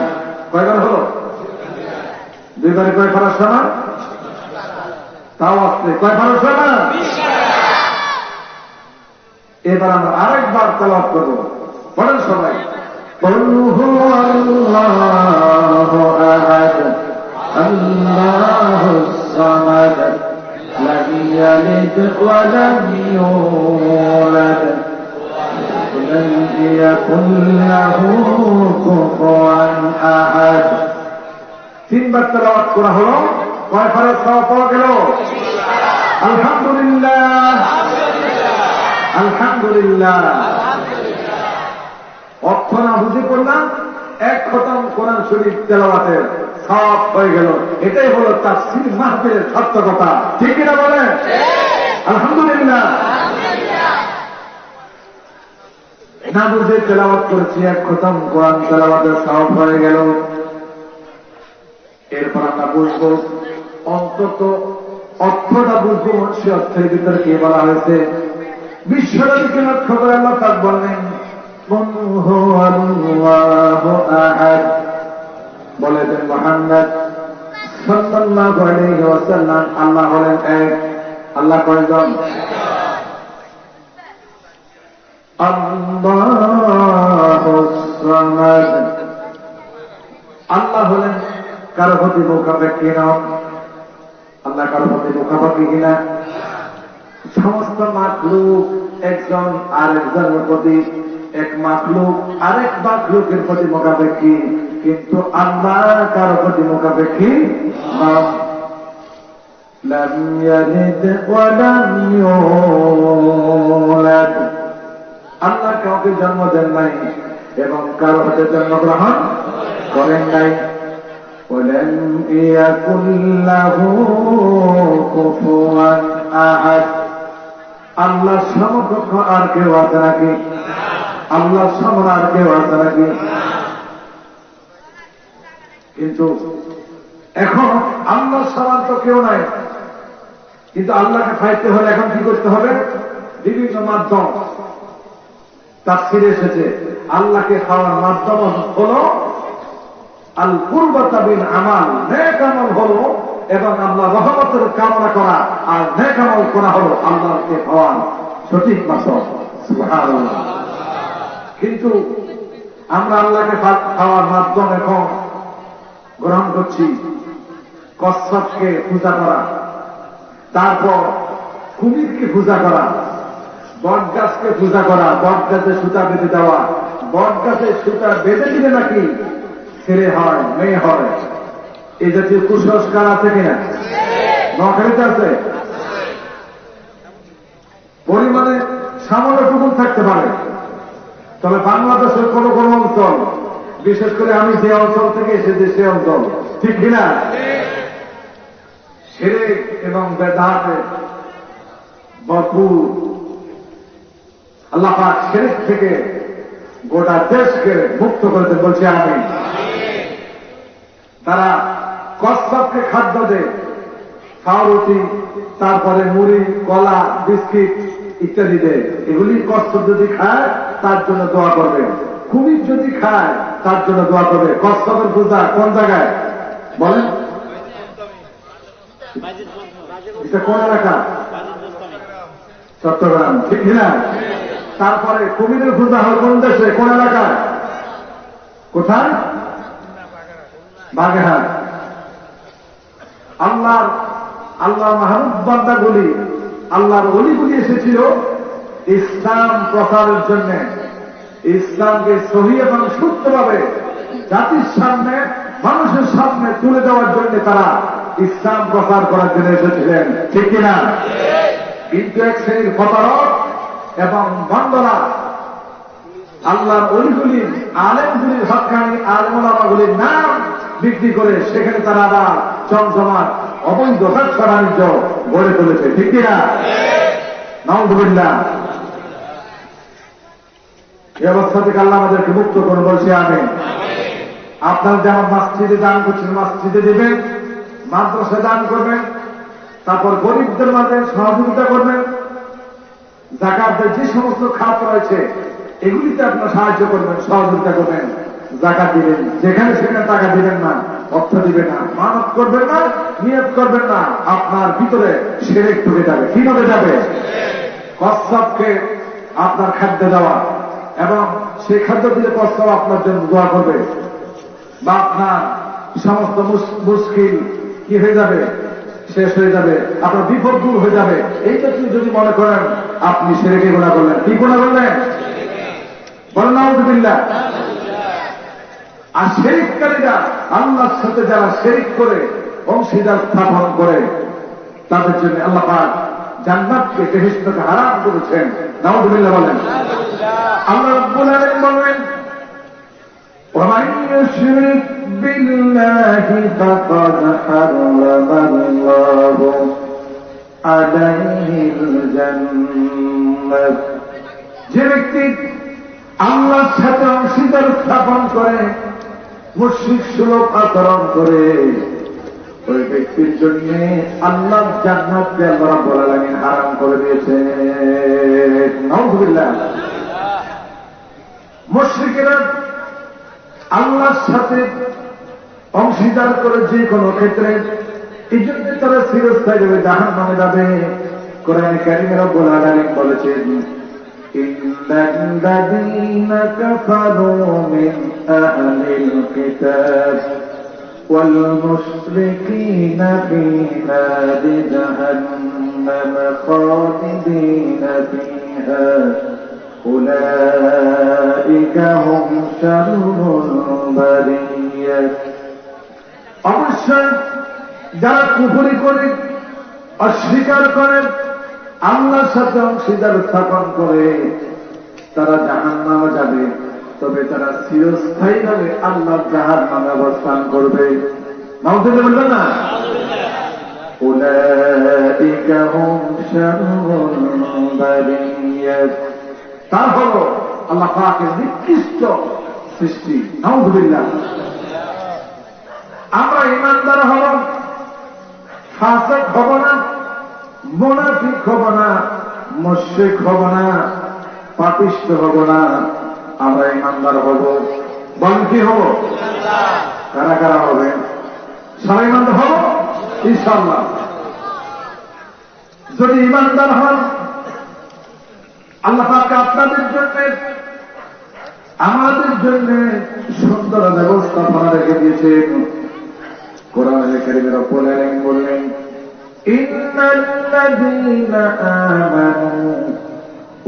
কয়বার হলো? 2বারে কয় পারা সমান? তাও আসছে কয় পারা সমান? এবার আমরা আরেকবার তেলাওয়াত করব, পড়েন সবাই। قل هو الله أحد الله الصمد لم يلد ولم يولد ولم يكن له كفوا أحد। 3বার তেলাওয়াত করা হলো, কয় পারা সওয়াব পাওয়া গেল? আলহামদুলিল্লাহ আলহামদুলিল্লাহ। অর্থ না বুঝে করলাম, 1 খতম কোরআন শরীফ তেলাওয়াতের সওয়াব হয়ে গেল। এটাই হলো তাফসীর মাহফিলের সত্য কথা, ঠিক কিনা বলেন? আলহামদুলিল্লাহ। না বুঝে তেলাওয়াত করেছি, 1 খতম কোরআন তেলাওয়াতের সওয়াব হয়ে গেল। এরপর আমরা বুঝবো, অন্তত অর্থটা বুঝবো, সে অর্থের ভিতরে কে বলা হয়েছে। বিশ্বনবীকে লক্ষ্য করে আল্লাহ পাক বললেন, قل هو الله أحد। বলে দেন মুহাম্মদ সাল্লাল্লাহু আলাইহি ওয়াসাল্লাম, আল্লাহ হলেন এক। আল্লাহ কয়জন? আল্লাহুস সামাদ। আল্লাহ হলেন কারো প্রতি মুখাপেক্ষী নন। আল্লাহ কারো প্রতি মুখাপেক্ষী কিনা? সমস্ত মাখলুক একজন আরেকজনের প্রতি, এক মাখলুক আরেক মাখলুকের প্রতি মুখাপেক্ষী, কিন্তু আল্লাহ কারো প্রতি মুখাপেক্ষী নন। লাম ইয়ালিদ ওয়া লাম ইউলাদ। আল্লাহ কাউকে জন্ম দেন নাই এবং কারো হাতে জন্মগ্রহণ করেন নাই। ওয়ালাম ইয়াকুল লাহু কুফুয়ান আহাদ। আল্লাহ সমকক্ষ আর কেউ আছে নাকি? আল্লাহ সমান আর কেউ আছে নাকি? কিন্তু এখন আল্লাহ সমান তো কেউ নাই, কিন্তু আল্লাহকে পাইতে হলে এখন কি করতে হবে? বিভিন্ন মাধ্যম তাফসীরে এসেছে। আল্লাহকে খাওয়ার মাধ্যম হল আল কুরবাতা বিল আমাল, নেক আমল হল, এবং আল্লাহ রহমতের কামনা করা, আর নেক আমল করা হল আল্লাহকে খাওয়ার সঠিক মাধ্যম। সুবহানাল্লাহ। কিন্তু আমরা আল্লাহকে খাওয়ার মাধ্যম এখন গ্রহণ করছি কচ্ছপকে পূজা করা, তারপর কুমিরকে পূজা করা, বট গাছকে পূজা করা, বট গাছে সুতা বেঁধে দেওয়া, বট গাছে সুতা বেঁধে দিলে নাকি ছেলে হয়, মেয়ে হয়, এই জাতীয় কুসংস্কার আছে কিনা? নোয়াখালীতে আছে? সামান্যটুকু থাকতে পারে। তবে বাংলাদেশের কোন কোন অঞ্চল, বিশেষ করে আমি যে অঞ্চল থেকে এসেছি সে অঞ্চল, ঠিক কিনা, শিরক এবং বেদাতে ভরপুর। আল্লাহ পাক শিরক থেকে গোটা দেশকে মুক্ত করতে বলছে আমি। তারা কচ্ছপকে খাদ্য দেয়, পাউরুটি, তারপরে মুড়ি, কলা, বিস্কিট ইত্যাদি দেয়। এগুলি কচ্ছপ যদি খায় তার জন্য দোয়া করবে, কুমির যদি খায় তার জন্য দোয়া করবে। কচ্ছপের পূজা কোন জায়গায় বলেন? এটা কোন এলাকা? চট্টগ্রাম, ঠিক না? তারপরে কুমিরের পূজা হয় কোন দেশে, কোন এলাকায়, কোথায়? বাগেরহাট। আল্লাহর মাহবুব বান্দাগুলি, আল্লাহর ওলিগুলি এসেছিল ইসলাম প্রচারের জন্য, ইসলামকে সহি এবং সত্যভাবে জাতির সামনে, মানুষের সামনে তুলে দেওয়ার জন্য তারা ইসলাম প্রচার করার জন্য এসেছিলেন, ঠিক কিনা? কিন্তু এক শ্রেণীর প্রতারক এবং বন্দরা আল্লাহর ওলিগুলির, আলেমগুলির হক্কানি আলেমুলামাগুলির নাম বিক্রি করে সেখানে তারা আবার জমজমাট অবৈধ ব্যবসা বাণিজ্য গড়ে তুলেছে, ঠিক কিনা? নাউযুবিল্লাহ। এই অবস্থা থেকে আল্লাহ আমাদেরকে মুক্ত করে বলছে আমি। আপনার যেমন মসজিদে দান করছেন, মসজিদে দিবেন, মাদ্রাসায় দান করবেন, তারপর গরিবদের মাঝে সহযোগিতা করবেন, যাকাতের যে সমস্ত খাত রয়েছে এগুলিতে আপনার সাহায্য করবেন, সহযোগিতা করবেন, যাকাত দিবেন। যেখানে সেখানে টাকা দিবেন না, অর্থ দিবেন না, মানত করবেন না, নিয়ত করবেন না, আপনার ভিতরে শিরক ঢুকে যাবে। কি ঢুকে যাবে? কচ্ছপকে আপনার খাদ্য দেওয়া, এবং সেই খাদ্য দিলে কচ্ছপ আপনার জন্য দোয়া করবে, বা আপনার সমস্ত মুশকিল কি হয়ে যাবে, শেষ হয়ে যাবে, আপনার বিপদ দূর হয়ে যাবে। এইটা আপনি যদি মনে করেন আপনি শিরকে গুনাহ করলেন। কি গুনাহ করলেন? বলেন নাউযুবিল্লাহ। আর শিরককারীরা, আল্লাহর সাথে যারা শিরক করে অংশীদার স্থাপন করে, তাদের জন্য আল্লাহ পাক জান্নাতকে, বেহেশতকে হারাম করেছেন। নাউযুবিল্লাহ বলেন। আল্লাহ রাব্বুল আলামিন বলেন, ومن يشرك بالله فقد حرم الله عليه الجنة। যে ব্যক্তি আল্লাহর সাথে অংশীদার স্থাপন করে, মুশরিক সুলভ আচরণ করে, ওই ব্যক্তির জন্য আল্লাহ জান্নাতকে আল্লাহ রাব্বুল আলামিন হারাম করে দিয়েছেন। নাউযুবিল্লাহ। মুশরিকেরা আল্লাহর সাথে অংশীদার করে যে কোনো ক্ষেত্রে, এই জন্য তারা চিরস্থায়ীভাবে জাহান্নামে যাবে। কোরআনে কারীমে রব্বুল আলামিন বলেছেন, ইন্নাল্লাযীনা কাফারু মিন আহলিল কিতাব ওয়াল মুশরিকিনা ফী নারি জাহান্নাম খালিদিনা ফীহা উলাইকা হুম শাররুল বারিয়া। অবশ্যই যারা কুফরি করে, অস্বীকার করে, আল্লাহর সাথে অংশীদার স্থাপন করে, তারা জাহান্নামে যাবে। তবে তারা চিরস্থায়ীভাবে আল্লাহর জাহান্নামে অবস্থান করবে। নাউযুবিল্লাহ বলবেন না? উলাইকা হুম শাররুল বারিয়া। তার হলো আল্লাহ পাকের নিকৃষ্ট সৃষ্টি। নাউযুবিল্লাহ। আমরা ঈমানদার হব, ফাসিক হব না, মুনাফিক হব না, মুশরিক হব না, পাপিষ্ঠ হব না, আমরা ঈমানদার হব। বলেন কি হব? কারা কারা হবে? সবাই ঈমানদার হব ইনশাআল্লাহ। যদি ঈমানদার হন, আল্লাহ পাক আপনাদের জন্য, আমাদের জন্য সুন্দর ব্যবস্থাপনা রেখে দিয়েছেন। কোরআনে কারীমে রব্বুল আলামিন বললেন, ইন্নাল্লাযীনা আমানু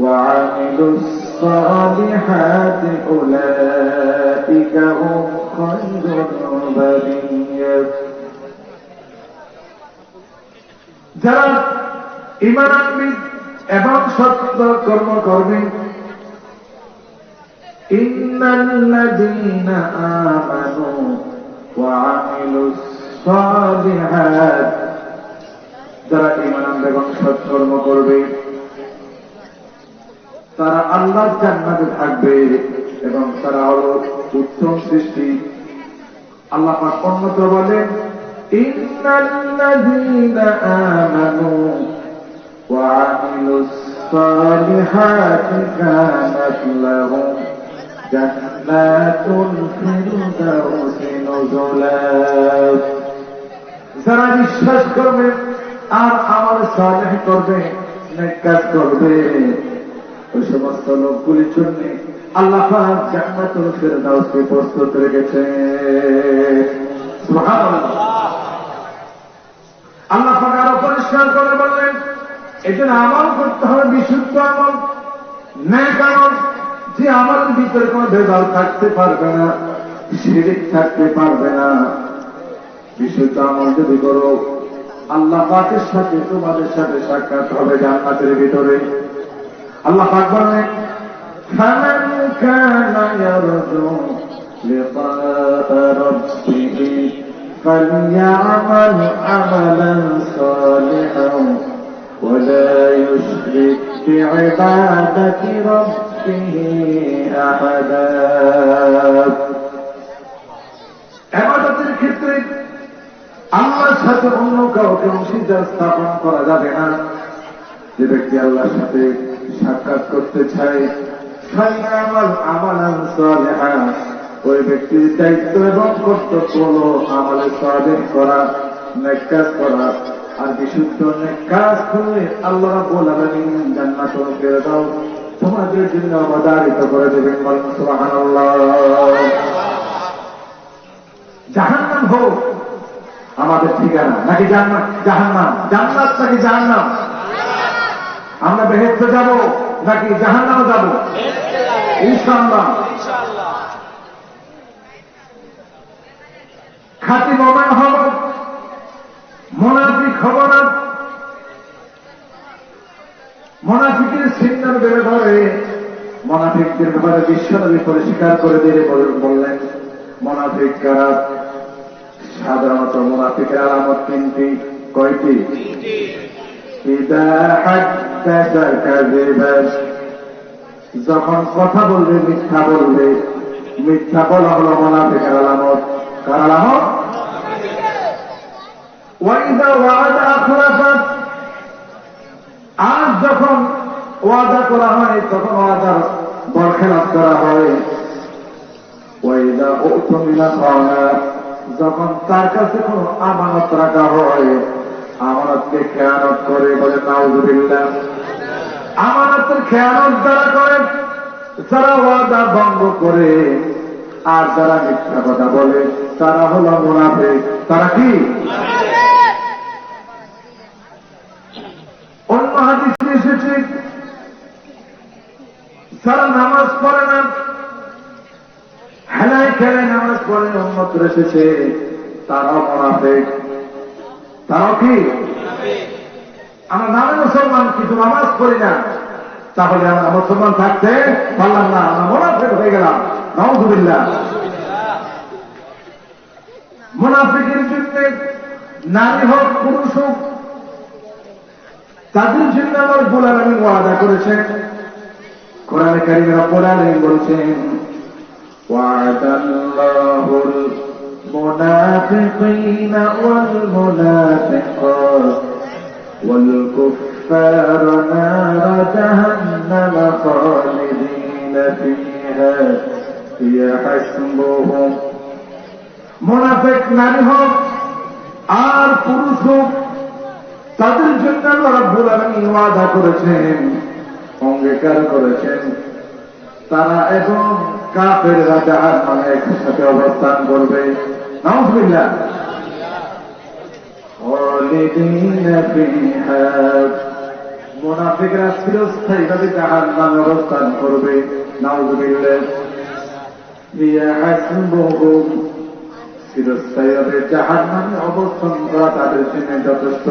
ওয়া আমিলুস সালিহাতি উলাইকা হুম খায়রুল বারিয়া। যারা ঈমান আনবে, এবং সত্য কর্ম করবে। ইন্নাল্লাযীনা আমানু ওয়া আমিলুস সালিহাত, যারা ঈমান আনবে এবং সৎকর্ম করবে তারা আল্লাহর জান্নাতে থাকবে এবং তারা হল উত্তম সৃষ্টি। আল্লাহ পাক অন্যত্র বলেন, ইন্নাল্লাযীনা আমানু ওয়া আমিলুস সালিহাতি কানাত লাহুম জান্নাতুল ফিরদাউসি নুজুলা। যারা বিশ্বাস করবে আর আমল সালেহ করবে, নেক কাজ করবে, ওই সমস্ত লোকগুলির জন্য আল্লাহ পাক জান্নাতুল ফিরদাউসকে প্রস্তুত রেখেছে। সুবহানাল্লাহ। আল্লাহ পাক আরো পরিষ্কার করে বললেন, এজন্য আমল করতে হবে বিশুদ্ধ আমল, নেক আমল, যে আমলের ভিতরে কোনো ভেজাল থাকতে পারবে না, শিরক থাকতে পারবে না। বিশুদ্ধ আমল যদি করো, আল্লাহ পাকের সাথে তোমাদের সাথে সাক্ষাৎ হবে জান্নাতের ভিতরে। আল্লাহ পাক বলেন, ফামান কানা ইয়ারজু লিকাআ রাব্বিহি ফালইয়ামাল আমালান সালিহান ওয়া লা ইউশরিক বিইবাদাতি রাব্বিহি আহাদা। ইবাদতের ক্ষেত্রে আল্লাহর সাথে অন্য কাউকে অংশীদার স্থাপন করা যাবে না। যে ব্যক্তি আল্লাহর সাথে সাক্ষাৎ করতে চায়, ফালইয়ামাল আমালান সালিহান, ওই ব্যক্তির দায়িত্ব এবং কর্তব্য হল আমলে সালেহ করা, নেক কাজ করা। আর বিশুদ্ধ নেক কাজ করলে আল্লাহ রাব্বুল আলামিন জান্নাতুল ফিরদাউস তোমাদের জন্য অবধারিত করে দেবেন। বলুন সুবহানাল্লাহ। জাহান্নাম হোক আমাদের ঠিকানা নাকি জান্নাত? জাহান্নাম। জান্নাত নাকি জাহান্নাম? আমরা বেহেশতে যাব নাকি জাহান্নামে যাব? ইনশাআল্লাহ। খাঁটি মুমিন হব, মুনাফিক হব না। মুনাফিকের চিহ্নের বেড়ে ধরে মুনাফিকদের ব্যাপারে বিশ্বনবী পরিষ্কার করে দিয়ে বললেন, মুনাফিক কারা? সাধারণত মুনাফিকের আলামত তিনটি। কয়টি? ইযা হাদ্দাসা কাযিবা, যখন কথা বলবে মিথ্যা বলবে। মিথ্যা বলা হলো মুনাফিকের আলামত। কার আলামত? ওয়া ইযা ওয়া'আদা আখলাফা, আর যখন ওয়াদা করা হয় তখন ওয়াদার বরখেলাপ করা হয়। ওয়া ইযা উ'তুমিনা খানা, যখন তার কাছে কোন আমানত রাখা হয় আমানতকে খেয়ানত করে। বলে নাউযুবিল্লাহ। আমানতের খেয়ানত যারা করে, যারা ওয়াদা ভঙ্গ করে আর যারা মিথ্যা কথা বলে, তারা হলো মুনাফিক। তারা কি? অন্য হাদিসে এসেছে, যারা নামাজ পড়ে না, হেলায় খেলায় নামাজ পড়ে, অন্যত্র এসেছে, তারাও মুনাফিক। তারাও কি? আমরা নামে মুসলমান কিন্তু নামাজ পড়ি না, তাহলে আমরা মুসলমান থাকতে পারলাম না, আমরা মুনাফিক হয়ে গেলাম। নাউযুবিল্লাহ। মুনাফিকের জন্য নারী হোক পুরুষ হোক, তাদের জন্য আমার রব্বুল আলামিন ওয়াদা করেছেন। কোরআনে কারীমে রব্বুল আলামিন বলছেন, ওয়াদাল্লাহুল মুনাফিকিনা ওয়াল মুনাফিকাত ওয়াল কুফফারা নারা জাহান্নাম খালিদিনা ফিহা হিয়া হাসবুহুম। মুনাফিক নারী হোক আর পুরুষ হোক, তাদের জন্য আল্লাহ রাব্বুল আলামিন ওয়াদা করেছেন, অঙ্গীকার করেছেন, তারা এবং কাফেররা জাহান্নামে একসাথে অবস্থান করবে। নাউযুবিল্লাহ। খালিদিনা ফিহা, মুনাফিকরা চিরস্থায়ীভাবে জাহান্নামে অবস্থান করবে। নাউযুবিল্লাহ। হিয়া হাসবুহুম, চিরস্থায়ীভাবে জাহান্নামে অবস্থান করা তাদের জন্য যথেষ্ট।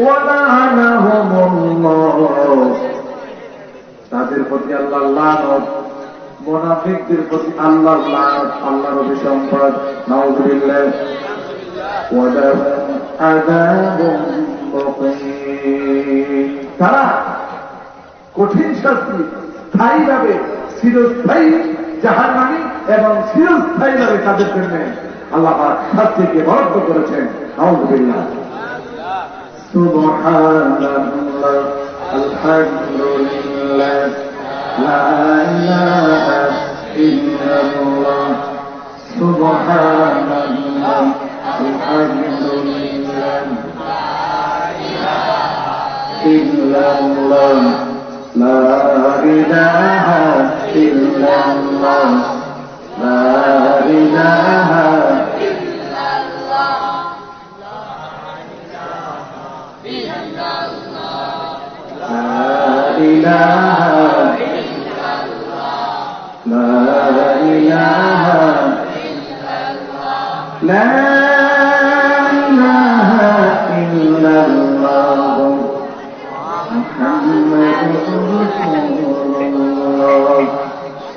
وَلَعَنَهُمُ اللَّهُ তাদের প্রতি আল্লাহ লানত, মুনাফিকদের প্রতি আল্লাহ লানত, আল্লাহর অভিসম্পাদ। নাউযুবিল্লাহ। وَلَهُمْ عَذَابٌ مُقِيمٌ তারা কঠিন শাস্তি, স্থায়ীভাবে চিরস্থায়ী জাহান্নামী এবং চিরস্থায়ীভাবে তাদের জন্য আল্লাহ পাক শাস্তিকে বরাদ্দ করেছেন। নাউযুবিল্লাহ। সুবহানাল্লাহ, আলহামদুলিল্লাহ, লা ইলাহা ইল্লাল্লাহ, সুবহানাল্লাহ, আলহামদুলিল্লাহ, লা ইলাহা ইল্লাল্লাহ, লা ইলাহা ইল্লাল্লাহ, লা ইলাহা لا إله إلا الله محمد رسول الله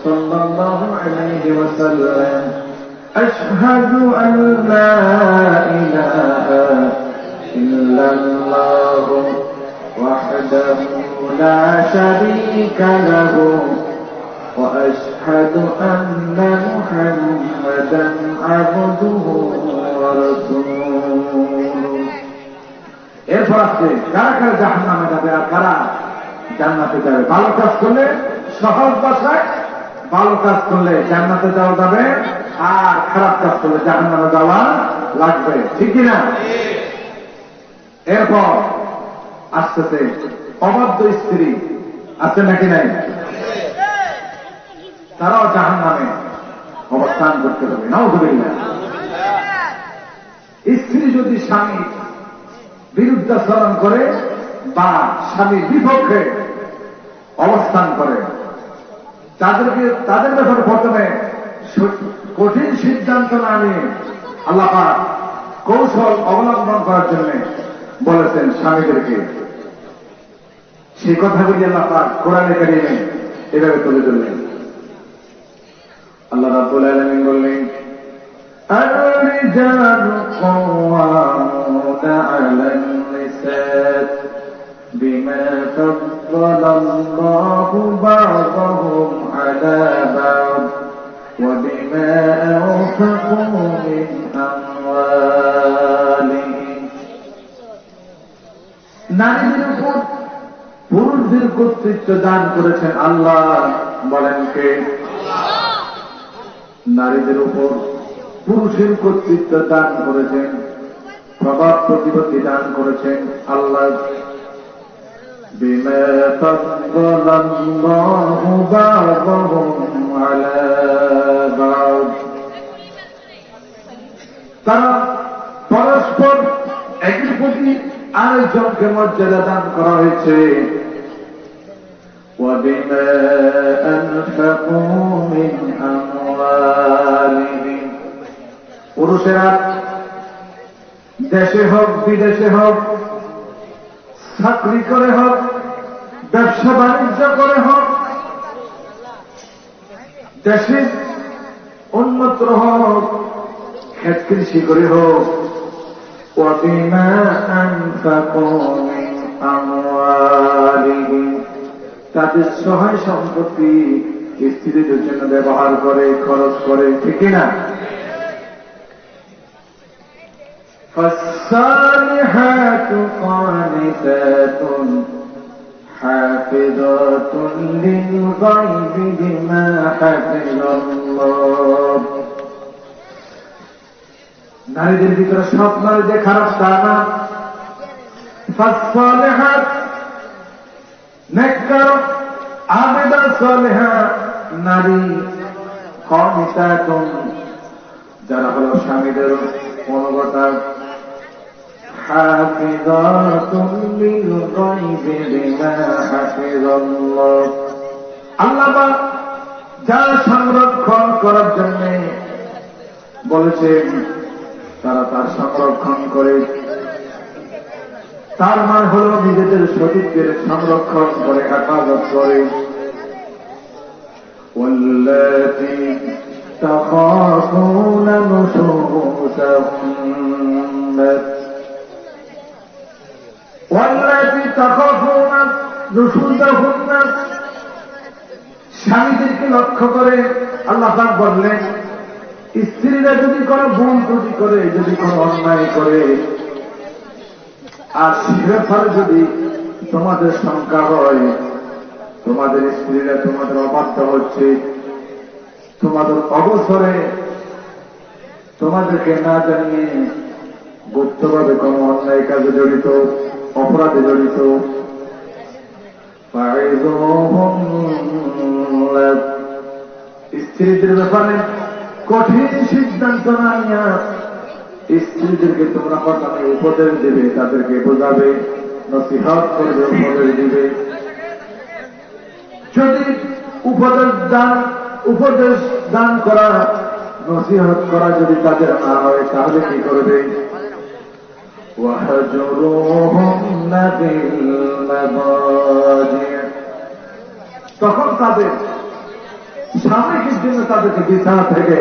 صلى الله عليه وسلم أشهد أن لا إله إلا الله وحده لا شريك له وأشهد أن محمدا عبده ورسوله এরপর আসছে কারা কারা জাহান্নামে যাবে আর কারা জান্নাতে যাবে। ভালো কাজ করলে, সহজ ভাষায় ভালো কাজ করলে জান্নাতে যাওয়া যাবে, আর খারাপ কাজ করলে জাহান্নামে যাওয়া লাগবে। ঠিক কিনা? এরপর আসতেছে অবাধ্য স্ত্রী, আছে নাকি নাই? তারাও জাহান্নামে অবস্থান করতে হবে। নাউযুবিল্লাহ। স্ত্রী যদি স্বামীর বিরুদ্ধাচরণ করে বা স্বামীর বিপক্ষে অবস্থান করে, তাদের ব্যাপারে প্রথমে কঠিন সিদ্ধান্ত না নিয়ে আল্লাহ পাক কৌশল অবলম্বন করার জন্য বলেছেন স্বামীদেরকে। সেই কথাগুলি আল্লাহ পাক কোরআনে কারিমে এভাবে তুলে ধরলেন। আল্লাহ রাব্বুল আলামিন বললেন, الرجال قوامون على النساء بما فضل الله بعضهم على بعض وبما أنفقوا من أموالهم নারীদের উপর পুরুষদের কর্তৃত্ব দান করেছেন আল্লাহ। বলেন কে? নারীদের উপর পুরুষের কর্তৃত্ব দান করেছেন, প্রভাব প্রতিপত্তি দান করেছেন আল্লাহ। বিমা ফাদ্দালাল্লাহু বা'দাহুম আলা বা'দ, তারা পরস্পর একের প্রতি আরেকজনকে মর্যাদা দান করা হয়েছে। وبما أنفقوا من أموالهم, পুরুষেরা দেশে হোক বিদেশে হোক, চাকরি করে হোক, ব্যবসা বাণিজ্য করে হোক, দেশে উন্নত হোক, ক্ষেত কৃষি করে হোক, وبما أنفقوا من أموالهم, তাদের সহায় সম্পত্তি স্ত্রীদের জন্য ব্যবহার করে, খরচ করে। ঠিক না? فالصالحات قانتات حافظات للغيب بما حفظ الله, নারীদের ভিতরে সব নারী যে খারাপ তা না। ফাসসালিহাত, নেককার আবেদা সালেহা নারী, কানিতাতুন, যারা হলো স্বামীদের অনুগতা, হাফিজাতুন লিল গায়বি বিমা হাফিজাল্লাহ, আল্লাহ পাক যা সংরক্ষণ করার জন্য বলেছেন তারা তার সংরক্ষণ করে। তার মানে হল নিজেদের সতীত্বের সংরক্ষণ করে হেফাজত করে। واللاتي تخافون نشوزهن واللاتي تخافون نشوزهن স্বামীদেরকে লক্ষ্য করে আল্লাহ পাক বললেন, স্ত্রীরা যদি কোনো ভুল ত্রুটি করে, যদি কোনো অন্যায় করে, আর সেটার ফলে যদি তোমাদের শঙ্কা হয়, তোমাদের স্ত্রীরা তোমাদের অবাধ্য হচ্ছে, তোমাদের অবসরে তোমাদেরকে না জানিয়ে গুপ্তভাবে কোনো অন্যায় কাজে জড়িত, অপরাধে জড়িত, স্ত্রীদের ব্যাপারে কঠিন সিদ্ধান্ত না নিয়ে স্ত্রীদেরকে তোমরা প্রথমে উপদেশ দেবে, তাদেরকে বোঝাবে, নসিহত করবে, উপদেশ দিবে। যদি উপদেশ দান করা, নসিহত করা যদি তাদের না হয়, তাহলে কি করবে? তখন তাদের স্বামীর জন্য তাদেরকে বিছানা থেকে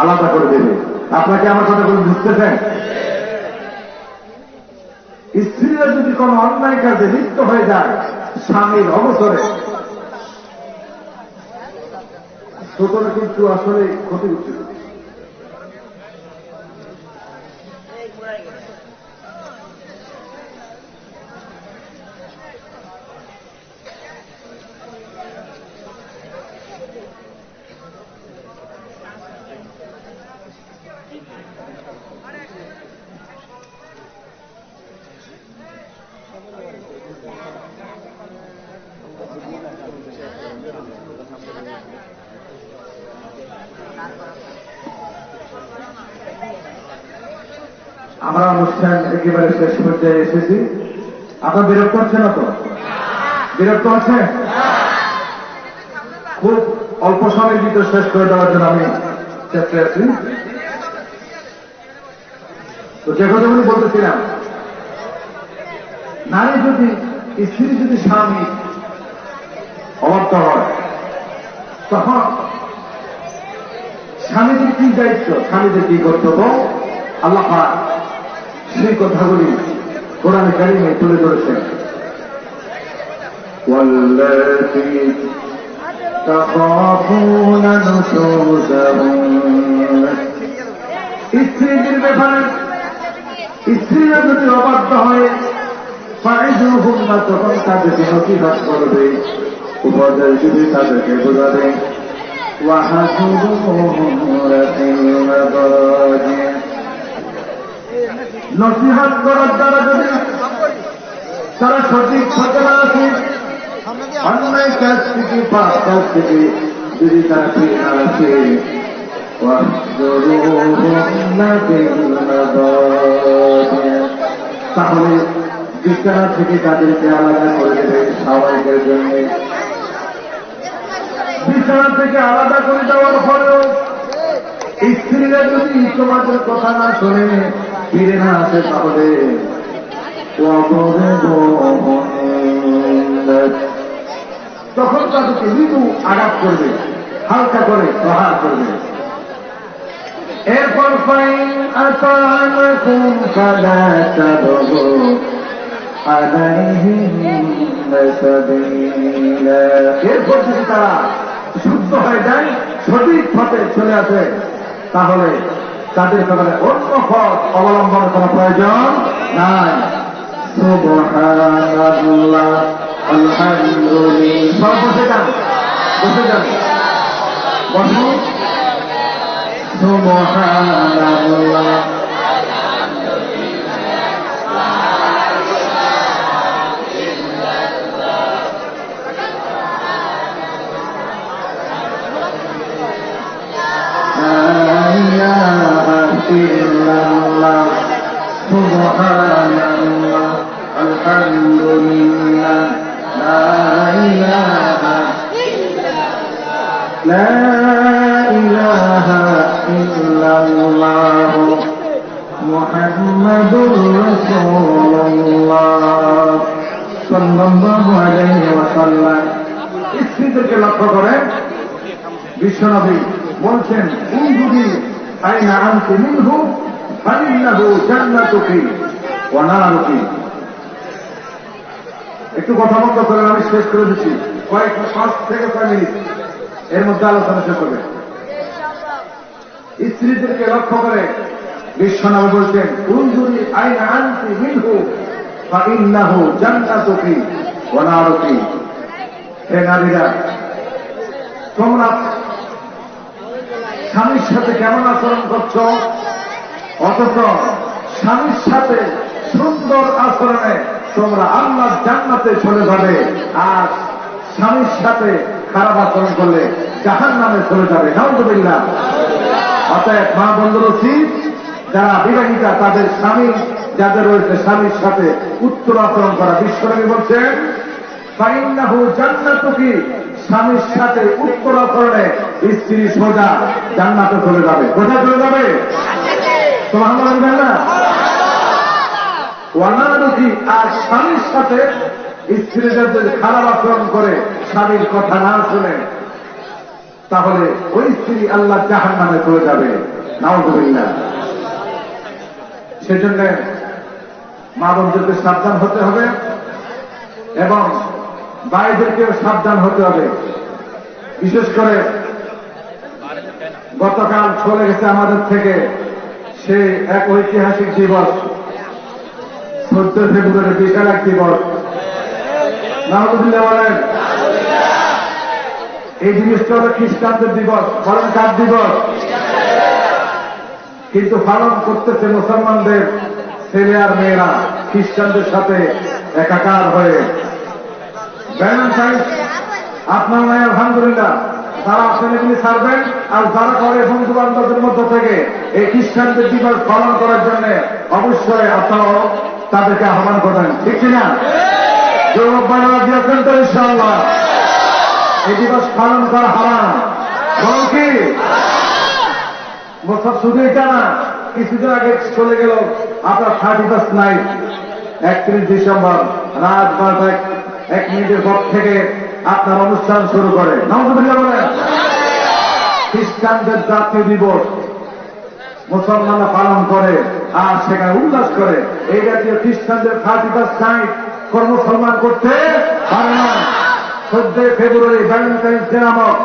আলাদা করে দেবে। আপনাকে আমার কথা বলে বুঝতেছেন? স্ত্রীরা যদি কোন অন্যায় কাজে লিপ্ত হয়ে যায় স্বামীর অবসরে, সুতরাং কিন্তু আসলে ক্ষতি হচ্ছে। আমরা অনুষ্ঠান একেবারে শেষ পর্যায়ে এসেছি। আপনার বিরক্ত হচ্ছে না তো? বিরক্ত হচ্ছে? খুব অল্প সময়ের ভিতরে শেষ করে দেওয়ার জন্য আমি চেষ্টা আছি। তো যে কথাগুলি বলতেছিলাম, নারী যদি, স্ত্রী যদি স্বামী অবাধ্য হয়, তখন স্বামীদের কি দায়িত্ব, স্বামীদের কি কর্তব্য, আল্লাহ পাক সেই কথাগুলি কোরআনে কারিমে তুলে ধরেছেন। واللاتي تخافون نشوزهن, স্ত্রীদের ব্যাপারে স্ত্রীরা যদি অবাধ্য হয়, ফাইজুহুন্না, তখন তাদেরকে নসিহত করবে, উপদেশ দিবে, তাদেরকে বোঝাবে। ওয়াহজুরুহুন্না ফিল মাদাজি, নসিহত করার দ্বারা যদি তারা সঠিক থাকে না আসে, অন্যায় কাজ থেকে, পাপ কাজ থেকে যদি তারা ফিরে না আসে, তাহলে বিছানা থেকে তাদেরকে আলাদা করে দেবে স্বাভাবিকের জন্য। বিছানা থেকে আলাদা করে দেওয়ার পরেও স্ত্রীরা যদি তোমাদের কথা না শোনে, ফিরে না আসে, তাহলে তখন তাদেরকে মৃদু আঘাত করবে, হালকা করে প্রহার করবে। এরপর ফাইন আতাআনাকুম ফালা তাবগু আলাইহিন্না সাবিলা, এরপর যদি তারা শুদ্ধ হয়ে যায়, সঠিক পথে চলে আসে, তাহলে তাদের ব্যাপারে অন্য পথ অবলম্বনের কোন প্রয়োজন নাই। সুবহানাল্লাহ, আলহামদুলিল্লাহ। সব বসে যান, বসে যান, বসুন। সুবহানাল্লাহ, সুবহানাল্লাহ, আলহামদুলিল্লাহ, লা ইলাহা ইল্লাল্লাহ, মুহাম্মাদুর রাসূলুল্লাহ সাল্লাল্লাহু আলাইহি ওয়াসাল্লাম। স্ত্রীদেরকে লক্ষ্য করে বিশ্বনবী বলছেন, উনজুরি আইনা আনতি মিনহু ফাইন্নাহু জান্নাতুকি ওয়া নারুকি। একটু কথা বন্ধ করেন, আমি শেষ করে দিচ্ছি, কয়েক 5 থেকে 6 মিনিট এর মধ্যে আলোচনা শেষ হবে। স্ত্রীদেরকে লক্ষ্য করে বিশ্বনবী বলছেন, উনজুরি আইনা আনতি মিনহু ফাইন্নাহু জান্নাতুকি ওয়া নারুকি। হে নারীরা, তোমরা স্বামীর সাথে কেমন আচরণ করছো, অথচ স্বামীর সাথে সুন্দর আচরণে তোমরা আল্লাহর জান্নাতে চলে যাবে, আর স্বামীর সাথে খারাপ আচরণ করলে জাহান্নামে চলে যাবে। নাউযুবিল্লাহ। অতএব মা বন্ধুর উচিত, যারা বিবাহিতা তাদের স্বামী যাদের রয়েছে স্বামীর সাথে উত্তর আচরণ করা। বিশ্বনবী বলছেন, ফাইন্নাহু জান্নাতুকি, স্বামীর সাথে উত্তর আচরণে স্ত্রী সোজা জান্নাতে চলে যাবে। কোথায় চলে যাবে? সুবহানাল্লাহ। ওয়া নারুকি, আর স্বামীর সাথে স্ত্রীরা যদি খারাপ আচরণ করে, স্বামীর কথা না শুনে, তাহলে ওই স্ত্রী আল্লাহ জাহান্নামে চলে যাবে। নাউযুবিল্লাহ। সেজন্য মা বোনদেরকে সাবধান হতে হবে এবং ভাইদেরকেও সাবধান হতে হবে। বিশেষ করে গতকাল চলে গেছে আমাদের থেকে সেই এক ঐতিহাসিক দিবস, 14 ফেব্রুয়ারি, বিশাল এক দিবস। নাউযুবিল্লাহ বলেন। এই জিনিসটা হলো খ্রিস্টানদের দিবস। বলেন কার দিবস? কিন্তু পালন করতেছে মুসলমানদের ছেলে আর মেয়েরা খ্রিস্টানদের সাথে একাকার হয়ে। ভ্যালেন্টাইন আপনার নয়, আলহামদুলিল্লাহ, তারা আসেন এগুলি ছাড়বেন, আর যারা করে বন্ধু বান্ধবদের মধ্য থেকে এই খ্রিস্টানদের দিবস পালন করার জন্য অবশ্যই আপনারাও তাদেরকে আহ্বান করবেন, ঠিক কিনা? দিয়েছেন তো ইনশাআল্লাহ। এই দিবস পালন করা হারাম। বল কি? শুধু এটা না, কিছুদিন আগে চলে গেল আপনার 31 নাইট, 31 ডিসেম্বর রাত 1 মিনিটের পর থেকে আপনার অনুষ্ঠান শুরু করে। নাউযুবিল্লাহ বলেন। খ্রিস্টানদের জাতীয় দিবস মুসলমানরা পালন করে আর সেখানে উল্লাস করে। এই জাতীয় খ্রিস্টানদের 31 নাইট মুসলমান করতে পারে না। 14 ফেব্রুয়ারি ভ্যালেন্টাইন্স ডে নামক,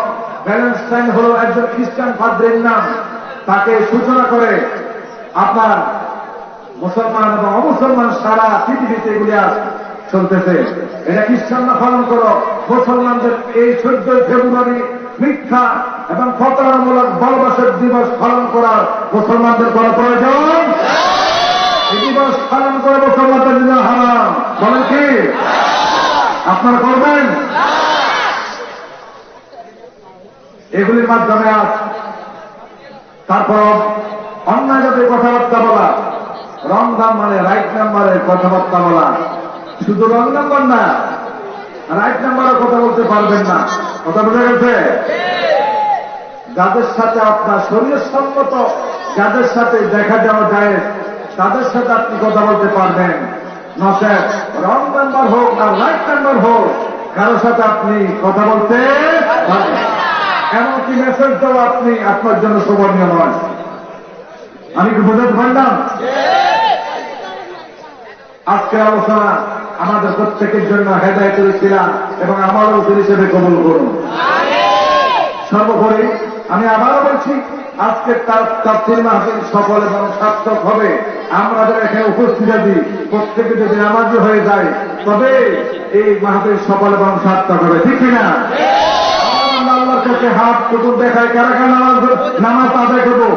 ভ্যালেন্টাইন হল একজন খ্রিস্টান পাদ্রীর নাম, তাকে সূচনা করে আপনার মুসলমান এবং অমুসলমান সারা পৃথিবীতে এগুলি আজ চলতেছে। এটা খ্রিস্টানরা পালন করো। মুসলমানদের এই 14 ফেব্রুয়ারি মিথ্যা এবং প্রতারণামূলক ভালোবাসার দিবস পালন করার মুসলমানদের কোনো প্রয়োজন? এই দিবস পালন করে মুসলমানদের জন্য হারাম। বলেন কি? আপনারা করবেন? এগুলির মাধ্যমে আজ তারপর অন্যায়ভাবে কথাবার্তা বলা, রং নাম্বারে রাইট নাম্বারে কথাবার্তা বলা। শুধু রং নাম্বার না, রাইট নাম্বারে কথা বলতে পারবেন না। কথা বোঝা গেছে? যাদের সাথে আপনার শরীর সম্মত, যাদের সাথে দেখা যাওয়া যায়, তাদের সাথে আপনি কথা বলতে পারবেন। নচেত রং নাম্বার হোক আর রাইট নাম্বার হোক, কারোর সাথে আপনি কথা বলতে পারবেন। এমনকি মেসেজটাও আপনি আপনার জন্য শোভনীয় নয়। আমি কি বোঝাতে পারলাম? আজকের আলোচনা আমাদের প্রত্যেকের জন্য হেদায়েতের উসিলা এবং আমারও উসিলা হিসেবে কবুল করুন। সর্বোপরি আমি আবারও বলছি, আজকের তাফসীর মাহফিল সফল এবং সার্থক হবে আমরা যারা এখানে উপস্থিত আছি প্রত্যেকে যদি নামাজি হয়ে যায়, তবে এই মাহফিল সফল এবং সার্থক হবে, ঠিক কিনা? আল্লাহর কাছে হাত কুকুর দেখায় কারা কারা নামাজ আদায় করবো,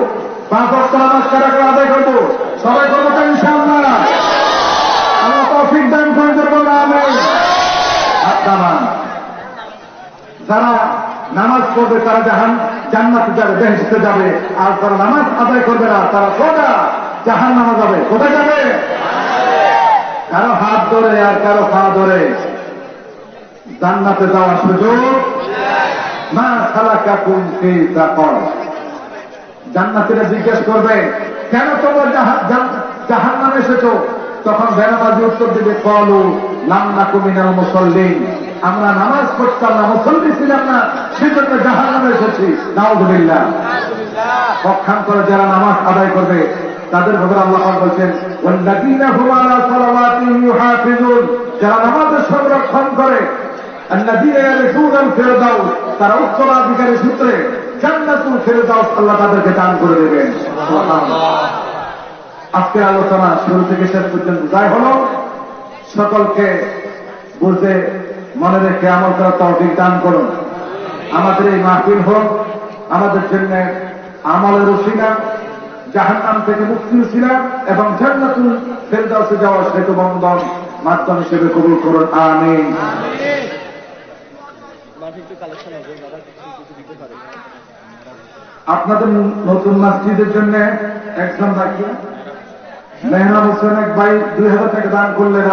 5 ওয়াক্ত নামাজ কারা কারা আদায় করবো, সবাই করবো তো ইনশাআল্লাহ। আল্লাহ তৌফিক দান করে দেবো না। আমিন। যারা নামাজ পড়বে তারা জান্নাতে যাবে, বেহেশতে যাবে, আর যারা নামাজ আদায় করবে না তারা সোজা জাহান্নামে যাবে। কোথায় যাবে? কারো হাত ধরে আর কারো পা ধরে জান্নাতে যাওয়ার সুযোগ মা সালাকাকুম ফি সাকর। জান্নাতীরা জিজ্ঞেস করবে, কেন তোমরা জাহান্নামে এসেছো, তখন বেনামাজি উত্তর দিবে কলু লাম নাকু মিনাল মুসাল্লিন, আমরা নামাজ পড়তাম না, মুসল্লি ছিলাম না, সেজন্য জাহান্নামে এসেছি। নাউযুবিল্লাহ। পক্ষান্তরে যারা নামাজ আদায় করবে তাদের ব্যাপারে আল্লাহ পাক বলছেন ওয়াল্লাযীনা হুম আলা সালাওয়াতিহিম ইউহাফিজুন, যারা নামাজের সংরক্ষণ করে, আল্লাযীনা ইয়ারিসুনাল ফিরদাউস, তারা উত্তরাধিকারী সূত্রে জান্নাতুল ফিরদাউস আল্লাহ তাদেরকে দান করে দেবেন। সুবহানাল্লাহ। আজকের আলোচনা শুরু থেকে শেষ পর্যন্ত যাই হলো, সকলকে বুঝে মনে রেখে আমল করার তৌফিক দান করুন। আমাদের এই মাহফিল হোক আমাদের জন্য আমলের উসিলা, জাহান্নাম থেকে মুক্তির উসিলা এবং জান্নাতুল ফিরদাউসে যাওয়ার সেতু বন্ধন মাধ্যম হিসেবে কবুল করুন। আমিন। আপনাদের নতুন মসজিদের জন্য একজন বাকি মেহরাব হোসেন এক ভাই 2000 টাকা দান করলেন।